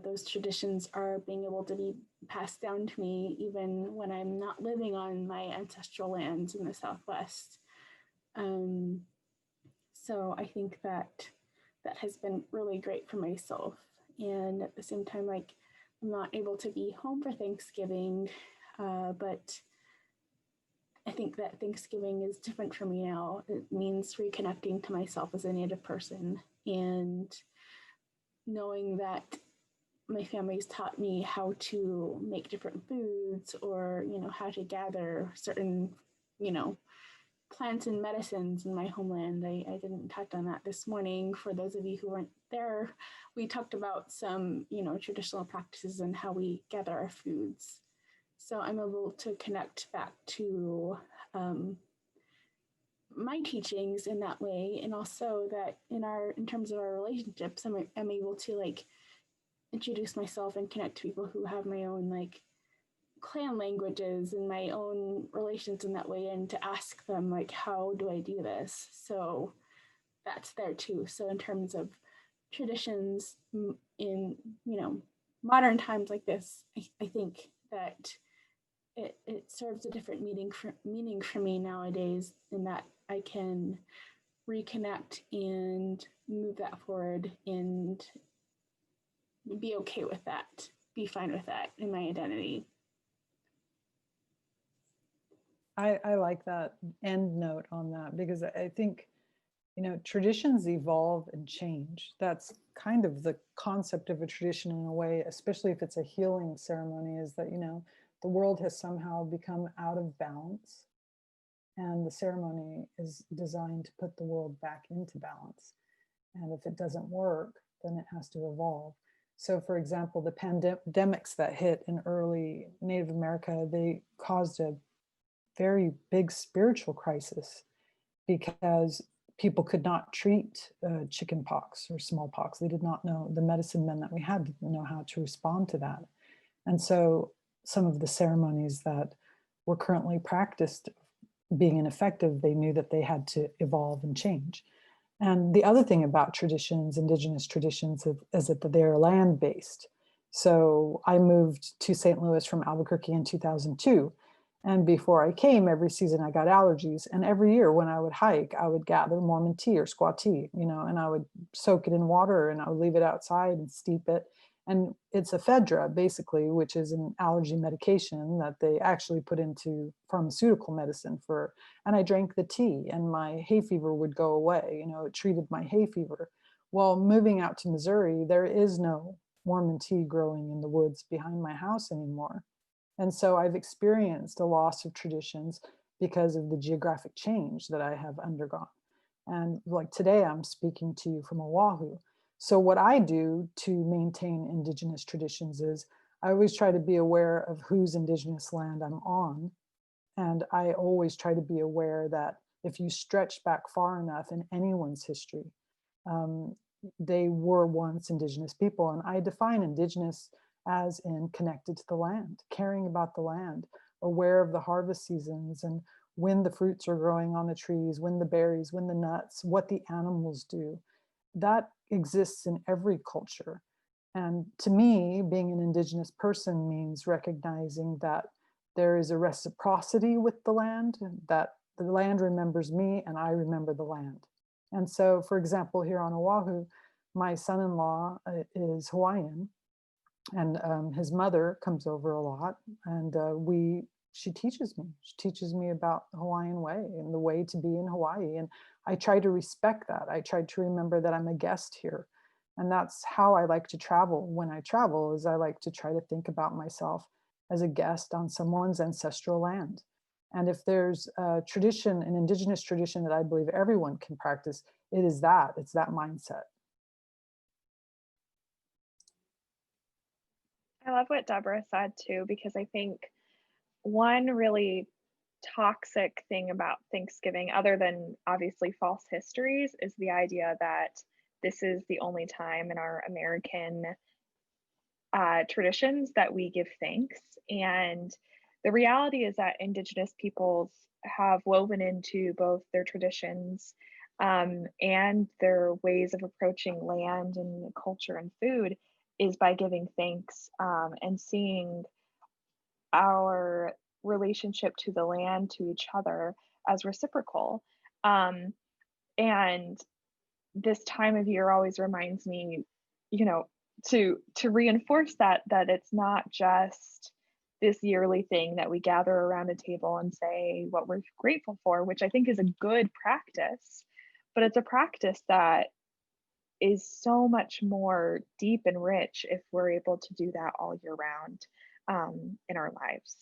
those traditions are being able to be passed down to me even when I'm not living on my ancestral lands in the Southwest. So I think that has been really great for myself. And at the same time, like, I'm not able to be home for Thanksgiving, but I think that Thanksgiving is different for me now. It means reconnecting to myself as a Native person, and knowing that my family's taught me how to make different foods, or how to gather certain plants and medicines in my homeland. I didn't touch on that this morning. For those of you who weren't there, we talked about some traditional practices and how we gather our foods. So I'm able to connect back to my teachings in that way, and also that in terms of our relationships, I'm able to like introduce myself and connect to people who have my own like clan languages and my own relations in that way, and to ask them like, how do I do this? So that's there too. So in terms of traditions in modern times like this, I think that it serves a different meaning for me nowadays, in that I can reconnect and move that forward and be okay with that, be fine with that in my identity. I like that end note on that, because I think, traditions evolve and change. That's kind of the concept of a tradition in a way, especially if it's a healing ceremony, is that, the world has somehow become out of balance, and the ceremony is designed to put the world back into balance. And if it doesn't work, then it has to evolve. So for example, the pandemics that hit in early Native America, they caused a very big spiritual crisis, because people could not treat chicken pox or smallpox. They did not know, the medicine men that we had didn't know how to respond to that. And so some of the ceremonies that were currently practiced being ineffective, they knew that they had to evolve and change. And the other thing about traditions, indigenous traditions, is that they're land-based. So I moved to St. Louis from Albuquerque in 2002. And before I came, every season I got allergies. And every year when I would hike, I would gather Mormon tea or squaw tea, and I would soak it in water and I would leave it outside and steep it. And it's ephedra, basically, which is an allergy medication that they actually put into pharmaceutical medicine and I drank the tea and my hay fever would go away. It treated my hay fever. Well, moving out to Missouri, there is no Mormon tea growing in the woods behind my house anymore. And so I've experienced a loss of traditions because of the geographic change that I have undergone. And like today, I'm speaking to you from Oahu. So what I do to maintain indigenous traditions is I always try to be aware of whose indigenous land I'm on. And I always try to be aware that if you stretch back far enough in anyone's history, um, they were once indigenous people. And I define indigenous as in connected to the land, caring about the land, aware of the harvest seasons and when the fruits are growing on the trees, when the berries, when the nuts, what the animals do. That exists in every culture. And to me, being an indigenous person means recognizing that there is a reciprocity with the land, that the land remembers me and I remember the land. And so, for example, here on Oahu, my son-in-law is Hawaiian, and his mother comes over a lot, and she teaches me about the Hawaiian way and the way to be in Hawaii. And I try to respect that. I try to remember that I'm a guest here. And that's how I like to travel. When I travel, is I like to try to think about myself as a guest on someone's ancestral land. And if there's a tradition, an indigenous tradition that I believe everyone can practice, it is that, it's that mindset. I love what Deborah said too, because I think one really toxic thing about Thanksgiving, other than obviously false histories, is the idea that this is the only time in our American traditions that we give thanks. And the reality is that Indigenous peoples have woven into both their traditions and their ways of approaching land and culture and food is by giving thanks and seeing our relationship to the land, to each other, as reciprocal. And this time of year always reminds me, you know, to reinforce that it's not just this yearly thing that we gather around a table and say what we're grateful for, which I think is a good practice, but it's a practice that is so much more deep and rich if we're able to do that all year round in our lives.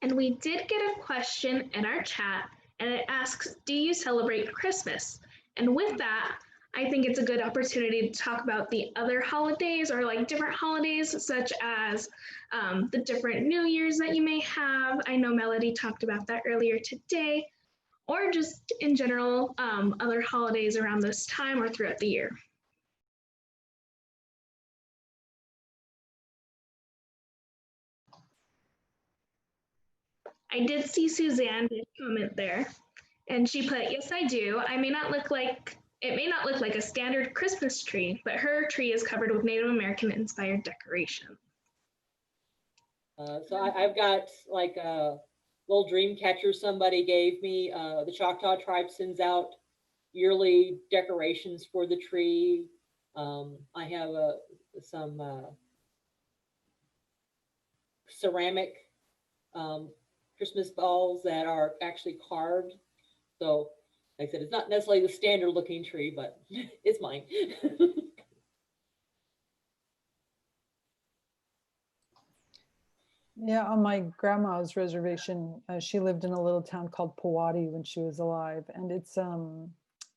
And we did get a question in our chat, and it asks, do you celebrate Christmas? And with that, I think it's a good opportunity to talk about the other holidays, or like different holidays, such as the different New Year's that you may have. I know Melody talked about that earlier today, or just in general, other holidays around this time or throughout the year. I did see Suzanne comment there, and she put, yes, I do. It may not look like a standard Christmas tree, but her tree is covered with Native American inspired decoration. So I've got like a little dream catcher somebody gave me. The Choctaw tribe sends out yearly decorations for the tree. I have some ceramic Christmas balls that are actually carved. So like I said, it's not necessarily the standard looking tree, but it's mine. Yeah, on my grandma's reservation, she lived in a little town called Powati when she was alive, and it's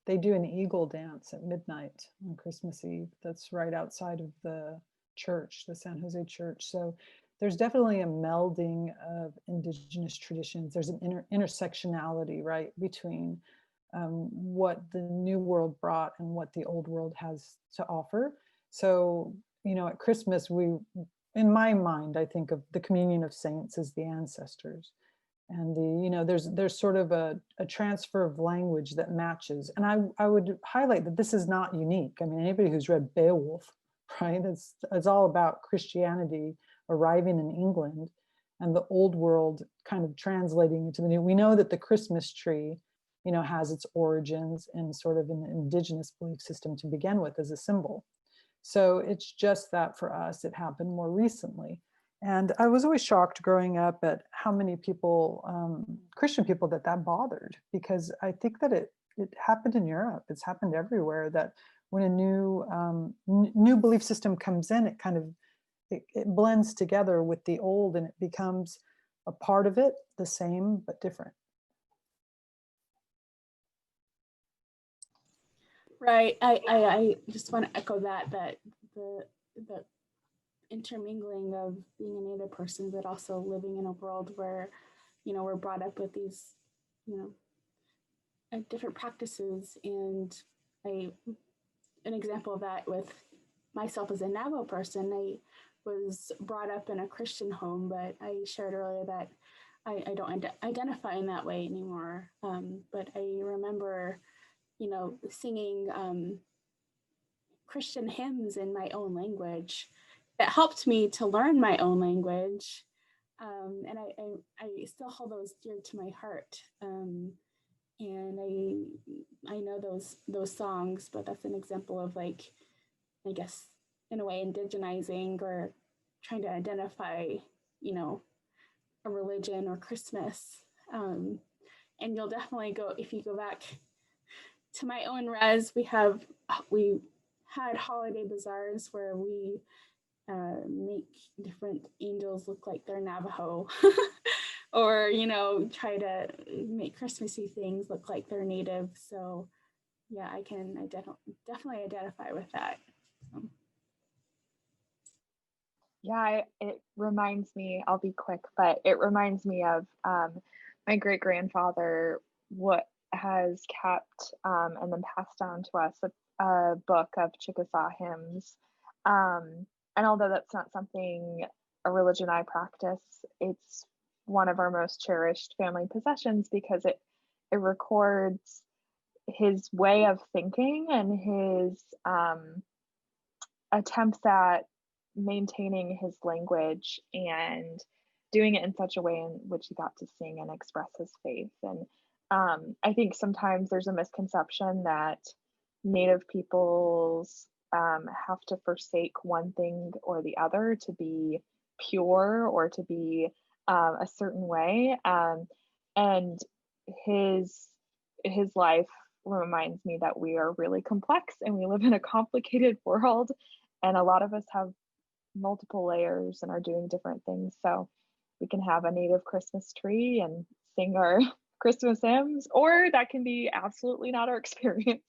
they do an eagle dance at midnight on Christmas Eve. That's right outside of the church, the San Jose church. So there's definitely a melding of indigenous traditions. There's an intersectionality, right, between what the new world brought and what the old world has to offer. So, you know, at Christmas, in my mind, I think of the communion of saints as the ancestors. And there's sort of a transfer of language that matches. And I would highlight that this is not unique. I mean, anybody who's read Beowulf, right? It's all about Christianity arriving in England and the old world kind of translating into the new. We know that the Christmas tree, has its origins in sort of an indigenous belief system to begin with as a symbol. So it's just that for us, it happened more recently. And I was always shocked growing up at how many people, Christian people, that bothered, because I think that it happened in Europe. It's happened everywhere, that when a new belief system comes in, it kind of, it blends together with the old and it becomes a part of it, the same but different. Right. I just want to echo that the intermingling of being a Native person, but also living in a world where, we're brought up with these, different practices. And an example of that with myself as a Navajo person, I was brought up in a Christian home, but I shared earlier that I don't identify in that way anymore. But I remember, singing Christian hymns in my own language that helped me to learn my own language. And I still hold those dear to my heart. And I know those songs, but that's an example of, like, I guess, in a way, indigenizing or trying to identify, a religion or Christmas. And you'll definitely go, if you go back to my own res, we had holiday bazaars where we make different angels look like they're Navajo, or try to make Christmassy things look like they're Native. So yeah, I definitely identify with that. Yeah, it reminds me, I'll be quick, but it reminds me of my great grandfather, what has kept and then passed down to us a book of Chickasaw hymns. And although that's not something, a religion I practice, it's one of our most cherished family possessions because it records his way of thinking and his attempts at maintaining his language and doing it in such a way in which he got to sing and express his faith. And I think sometimes there's a misconception that Native peoples have to forsake one thing or the other to be pure or to be a certain way. And his life reminds me that we are really complex and we live in a complicated world, and a lot of us have multiple layers and are doing different things. So we can have a Native Christmas tree and sing our Christmas hymns, or that can be absolutely not our experience.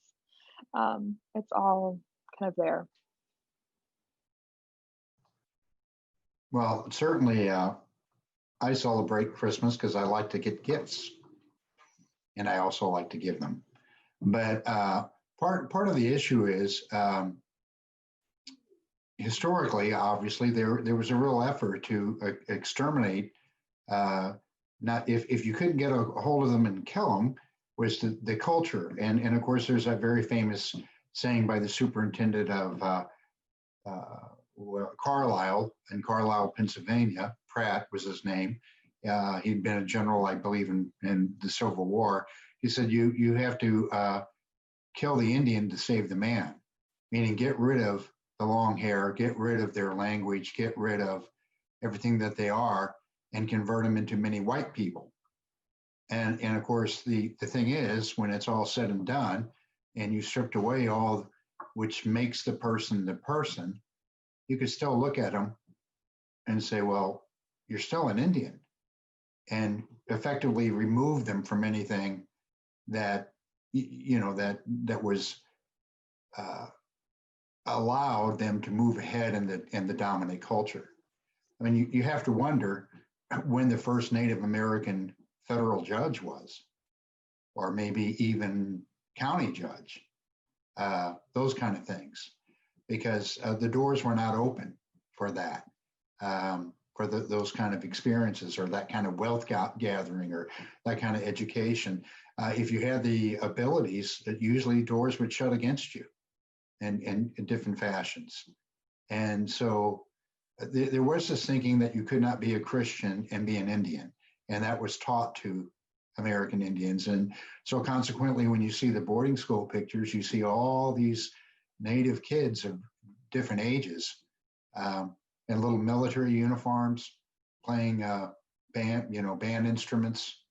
It's all kind of there. Well, certainly I celebrate Christmas because I like to get gifts, and I also like to give them. But part of the issue is historically, obviously, there was a real effort to exterminate. Not if you couldn't get a hold of them and kill them, was the culture, and of course there's that very famous saying by the superintendent of Carlisle in Carlisle, Pennsylvania. Pratt was his name. He'd been a general, I believe, in the Civil War. He said, you have to kill the Indian to save the man, meaning get rid of the long hair, get rid of their language, get rid of everything that they are, and convert them into many white people. And of course, the thing is, when it's all said and done, and you stripped away all which makes the person, you could still look at them and say, well, you're still an Indian, and effectively remove them from anything that, that was allowed them to move ahead in the dominant culture. I mean, you have to wonder when the first Native American federal judge was, or maybe even county judge, those kind of things, because the doors were not open for that, for those kind of experiences or that kind of wealth gathering or that kind of education. If you had the abilities, usually doors would shut against you in different fashions. And so there was this thinking that you could not be a Christian and be an Indian, and that was taught to American Indians. And so consequently, when you see the boarding school pictures, you see all these Native kids of different ages in little military uniforms, playing band instruments,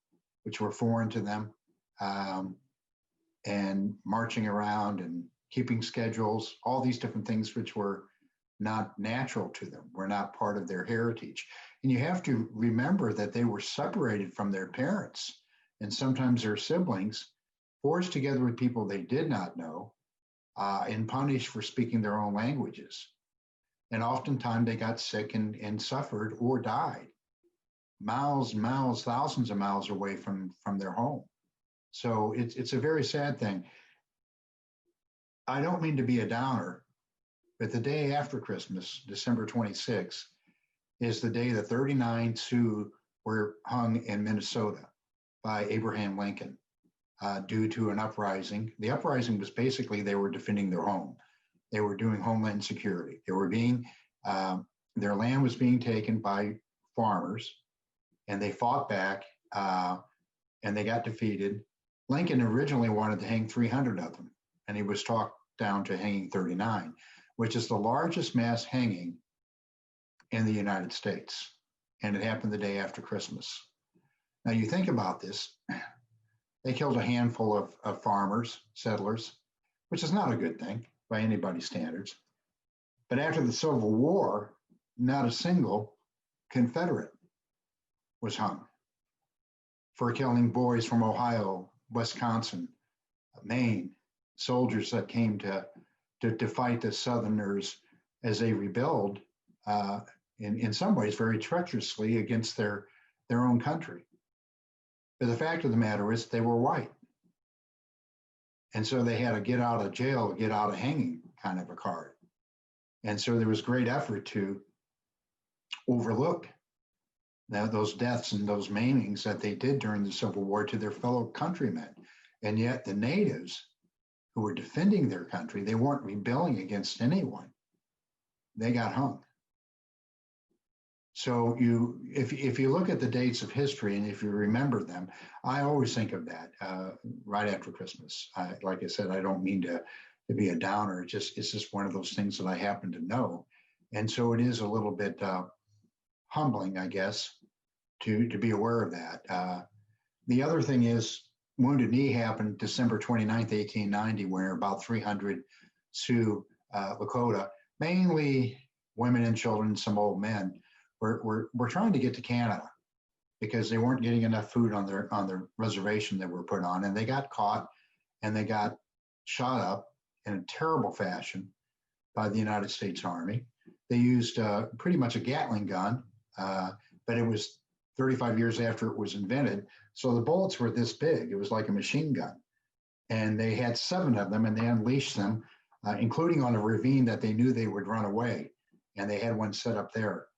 which were foreign to them, and marching around and keeping schedules, all these different things which were not natural to them, were not part of their heritage. And you have to remember that they were separated from their parents and sometimes their siblings, forced together with people they did not know, and punished for speaking their own languages. And oftentimes they got sick and suffered or died miles, thousands of miles away from their home. So it's a very sad thing. I don't mean to be a downer, but the day after Christmas, December 26th, is the day the 39 Sioux were hung in Minnesota by Abraham Lincoln due to an uprising. The uprising was basically they were defending their home. They were doing homeland security. They were being, their land was being taken by farmers, and they fought back and they got defeated. Lincoln originally wanted to hang 300 of them, and he was talked down to hanging 39, which is the largest mass hanging in the United States. And it happened the day after Christmas. Now you think about this, they killed a handful of farmers, settlers, which is not a good thing by anybody's standards. But after the Civil War, not a single Confederate was hung for killing boys from Ohio, Wisconsin, Maine, soldiers that came to fight the Southerners as they rebelled in some ways very treacherously against their own country. But the fact of the matter is they were white. And so they had a get out of jail, get out of hanging kind of a card. And so there was great effort to overlook those deaths and those maimings that they did during the Civil War to their fellow countrymen. And yet the natives who were defending their country, they weren't rebelling against anyone. They got hung. So if you look at the dates of history and if you remember them, I always think of that right after Christmas. Like I said, I don't mean to be a downer. It's just one of those things that I happen to know. And so it is a little bit humbling, I guess, to be aware of that. The other thing is Wounded Knee happened December 29th, 1890, where about 300 Sioux Lakota, mainly women and children, some old men, were trying to get to Canada because they weren't getting enough food on their reservation that were put on, and they got caught and they got shot up in a terrible fashion by the United States Army. They used pretty much a Gatling gun, but it was 35 years after it was invented. So the bullets were this big. It was like a machine gun. And they had 7 of them, and they unleashed them, including on a ravine that they knew they would run away. And they had one set up there.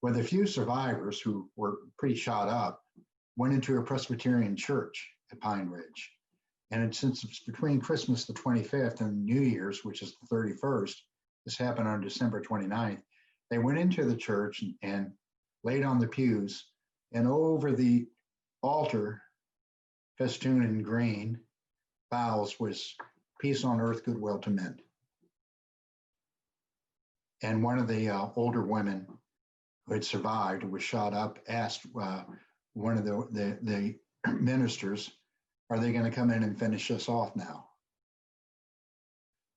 Well, the few survivors who were pretty shot up went into a Presbyterian church at Pine Ridge. And since it's between Christmas the 25th and New Year's, which is the 31st, this happened on December 29th, they went into the church and laid on the pews, and over the altar, festooned in green boughs, was peace on earth, goodwill to men. And one of the older women who had survived, who was shot up, asked one of the ministers, are they going to come in and finish us off now?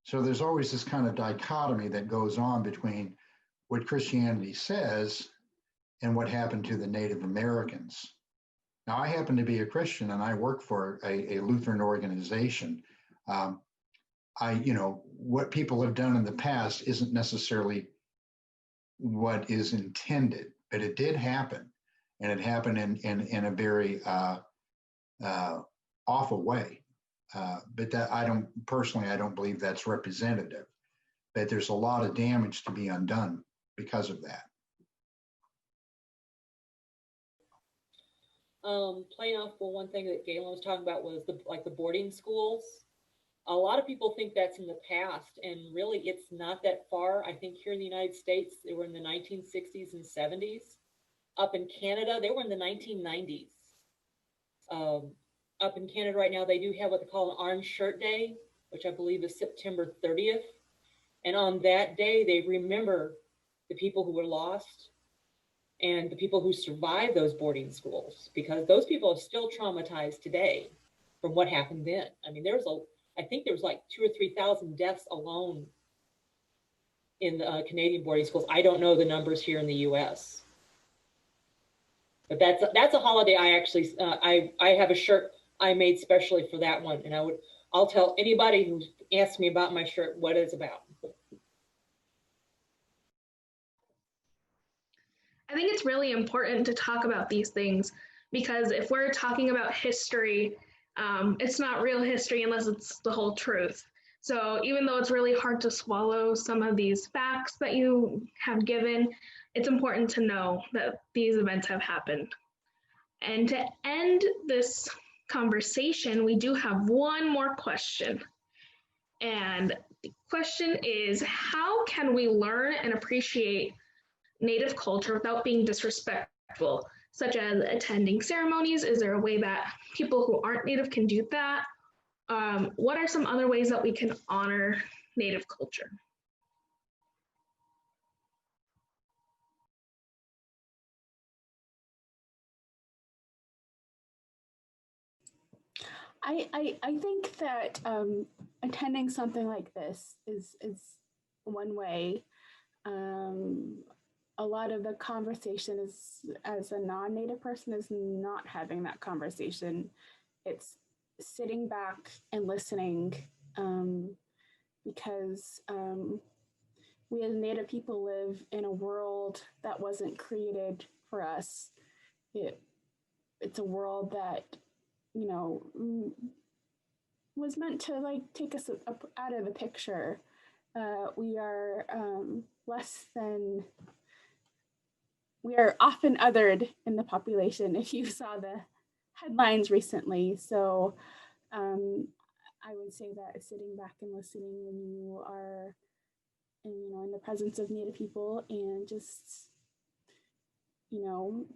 So there's always this kind of dichotomy that goes on between what Christianity says and what happened to the Native Americans. Now, I happen to be a Christian and I work for a Lutheran organization. What people have done in the past isn't necessarily what is intended, but it did happen. And it happened in a very awful way. But that I don't believe that's representative. That there's a lot of damage to be undone because of that. Playing off, well, one thing that Galen was talking about was the boarding schools. A lot of people think that's in the past, and really it's not that far. I think here in the United States, they were in the 1960s and 70s. Up in Canada, they were in the 1990s. Up in Canada right now, they do have what they call an Orange Shirt Day, which I believe is September 30th. And on that day, they remember the people who were lost and the people who survived those boarding schools, because those people are still traumatized today from what happened then. I mean, I think there was like 2,000 or 3,000 deaths alone in the Canadian boarding schools. I don't know the numbers here in the U.S. But that's a holiday I actually, I have a shirt I made specially for that one. And I would I'll tell anybody who asks me about my shirt what it's about. I think it's really important to talk about these things because if we're talking about history, it's not real history unless it's the whole truth. So even though it's really hard to swallow some of these facts that you have given, it's important to know that these events have happened. And to end this conversation, we do have one more question. And the question is, how can we learn and appreciate Native culture without being disrespectful, such as attending ceremonies? Is there a way that people who aren't Native can do that? What are some other ways that we can honor Native culture? I think that attending something like this is one way. A lot of the conversation is, as a non-Native person, is not having that conversation. It's sitting back and listening, because we as Native people live in a world that wasn't created for us. It's a world that, you know, was meant to like take us out of the picture. We are we are often othered in the population, if you saw the headlines recently. So I would say that sitting back and listening when you are in the presence of Native people and just,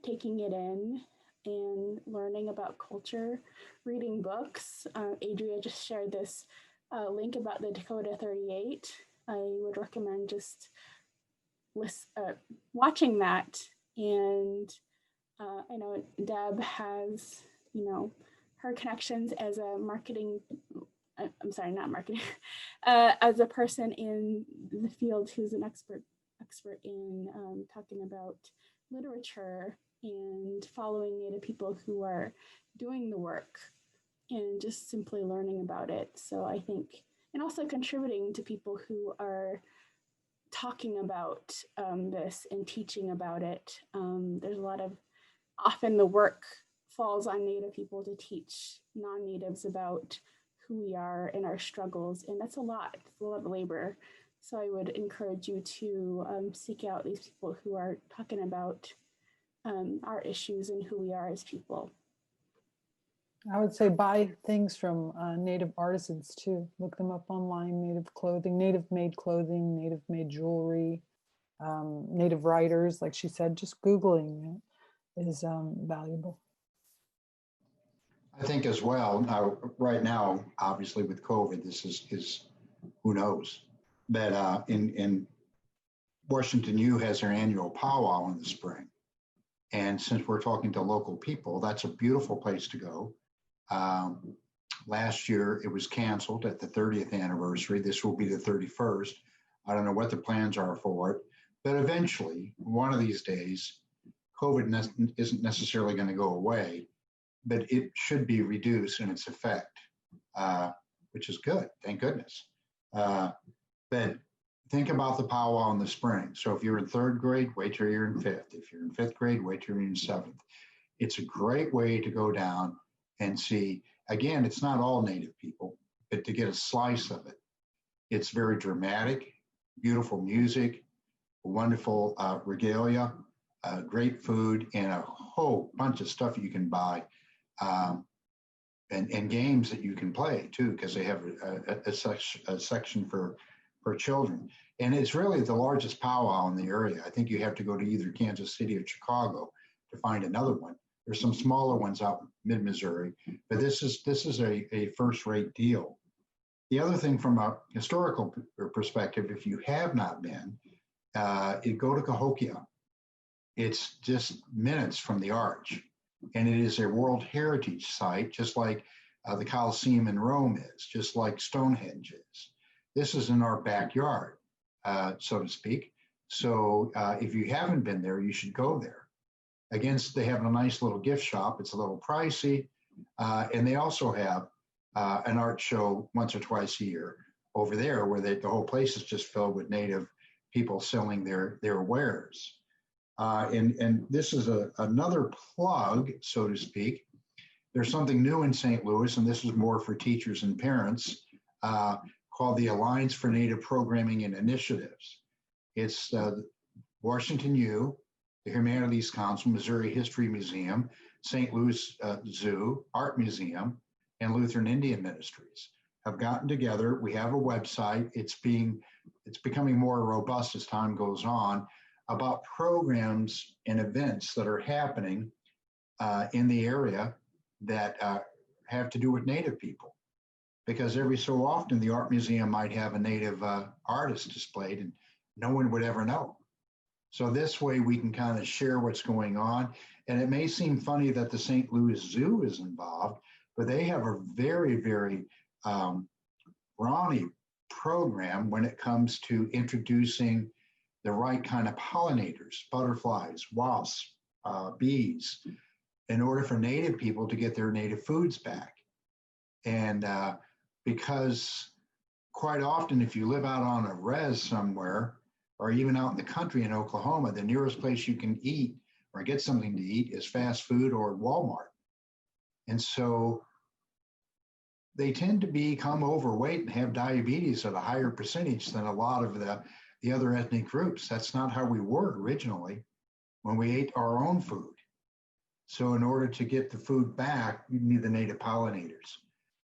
taking it in and learning about culture, reading books. Adria just shared this link about the Dakota 38. I would recommend just watching that. And I know Deb has, her connections as a marketing, I'm sorry, not marketing, as a person in the field who's an expert in talking about literature and following Native people who are doing the work and just simply learning about it. So I think, and also contributing to people who are talking about this and teaching about it. There's a lot of, often the work falls on Native people to teach non-Natives about who we are and our struggles. And that's a lot, it's a lot of labor. So I would encourage you to seek out these people who are talking about our issues and who we are as people. I would say buy things from Native artisans too. Look them up online, Native clothing, Native made clothing, Native made jewelry, Native writers, like she said, just Googling it is valuable. I think as well, right now, obviously with COVID, this is who knows. But in Washington U has their annual powwow in the spring. And since we're talking to local people, that's a beautiful place to go. Last year it was canceled at the 30th anniversary. This will be the 31st. I don't know what the plans are for it, but eventually, one of these days, COVID isn't necessarily going to go away, but it should be reduced in its effect, which is good, thank goodness. But think about the powwow in the spring. So if you're in third grade, wait till you're in fifth. If you're in fifth grade, wait till you're in seventh. It's a great way to go down and see, again, it's not all Native people, but to get a slice of it. It's very dramatic, beautiful music, wonderful regalia, great food, and a whole bunch of stuff you can buy, and games that you can play too, because they have a section for children. And it's really the largest powwow in the area. I think you have to go to either Kansas City or Chicago to find another one. There's some smaller ones out in mid-Missouri, but this is a first-rate deal. The other thing from a historical perspective, if you have not been, go to Cahokia. It's just minutes from the Arch, and it is a World Heritage Site, just like the Colosseum in Rome is, just like Stonehenge is. This is in our backyard, so to speak. So if you haven't been there, you should go there. Again, they have a nice little gift shop. It's a little pricey. And they also have an art show once or twice a year over there, where the whole place is just filled with native people selling their wares. And this is another plug, so to speak. There's something new in St. Louis, and this is more for teachers and parents, called the Alliance for Native Programming and Initiatives. It's Washington U, the Humanities Council, Missouri History Museum, St. Louis Zoo, Art Museum, and Lutheran Indian Ministries have gotten together. We have a website. It's becoming more robust as time goes on, about programs and events that are happening in the area that have to do with Native people. Because every so often the art museum might have a Native artist displayed and no one would ever know. So this way we can kind of share what's going on. And it may seem funny that the St. Louis Zoo is involved, but they have a very, very brawny program when it comes to introducing the right kind of pollinators, butterflies, wasps, bees, in order for Native people to get their native foods back. And because quite often, if you live out on a res somewhere, or even out in the country in Oklahoma, the nearest place you can eat or get something to eat is fast food or Walmart. And so they tend to become overweight and have diabetes at a higher percentage than a lot of the other ethnic groups. That's not how we were originally when we ate our own food. So in order to get the food back, you need the native pollinators.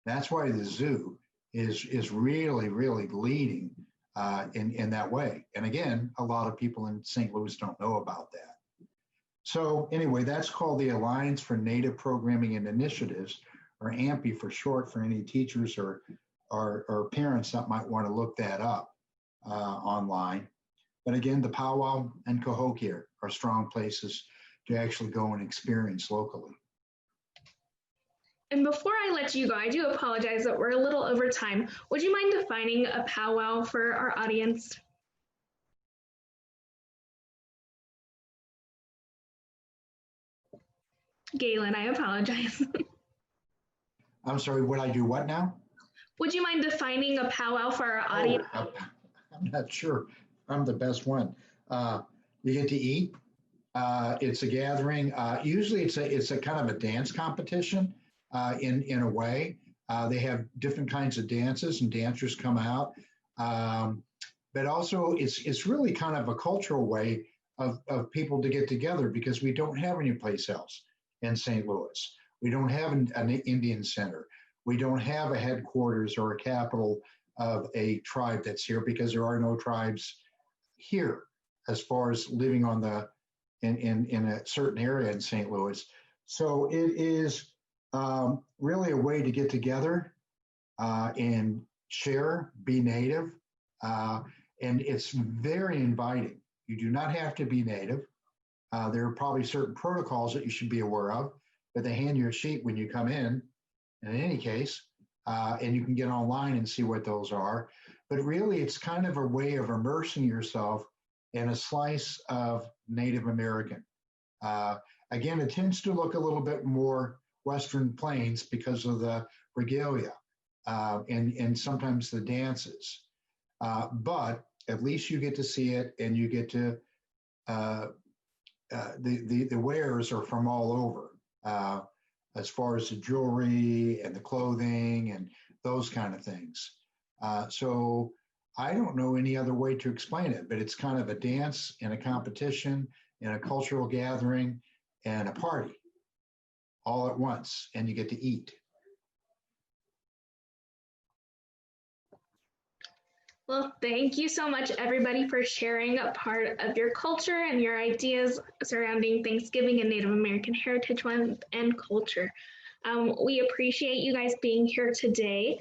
That's why the zoo is really, really leading in that way. And again, a lot of people in St. Louis don't know about that. So anyway, that's called the Alliance for Native Programming and Initiatives, or ANPI for short, for any teachers or parents that might want to look that up online. But again, the powwow and Cahokia are strong places to actually go and experience locally. And before I let you go, I do apologize that we're a little over time. Would you mind defining a powwow for our audience? Galen, I apologize. I'm sorry, would I do what now? Would you mind defining a powwow for our audience? Oh, I'm not sure. I'm the best one. You get to eat. It's a gathering. Usually it's a kind of a dance competition in a way. They have different kinds of dances and dancers come out. But also it's really kind of a cultural way of people to get together, because we don't have any place else in St. Louis. We don't have an Indian center. We don't have a headquarters or a capital of a tribe that's here, because there are no tribes here as far as living on in a certain area in St. Louis. So it is really a way to get together and share, be Native. And it's very inviting. You do not have to be Native. There are probably certain protocols that you should be aware of, but they hand you a sheet when you come in any case, and you can get online and see what those are. But really, it's kind of a way of immersing yourself in a slice of Native American. Again, it tends to look a little bit more Western Plains because of the regalia and sometimes the dances. But at least you get to see it, and you get to, the wares are from all over, as far as the jewelry and the clothing and those kind of things. So I don't know any other way to explain it, but it's kind of a dance and a competition and a cultural gathering and a party all at once, and you get to eat. Well, thank you so much, everybody, for sharing a part of your culture and your ideas surrounding Thanksgiving and Native American Heritage Month and culture. We appreciate you guys being here today.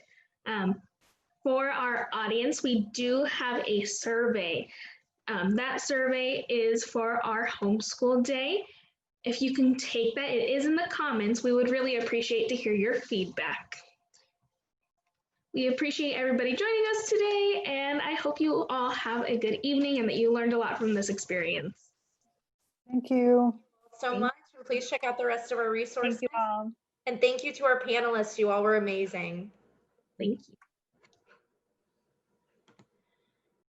For our audience, we do have a survey. That survey is for our homeschool day. If you can take that, it is in the comments. We would really appreciate to hear your feedback. We appreciate everybody joining us today, and I hope you all have a good evening and that you learned a lot from this experience. Thank you. So much. And please check out the rest of our resources. Thank you all. And thank you to our panelists. You all were amazing. Thank you.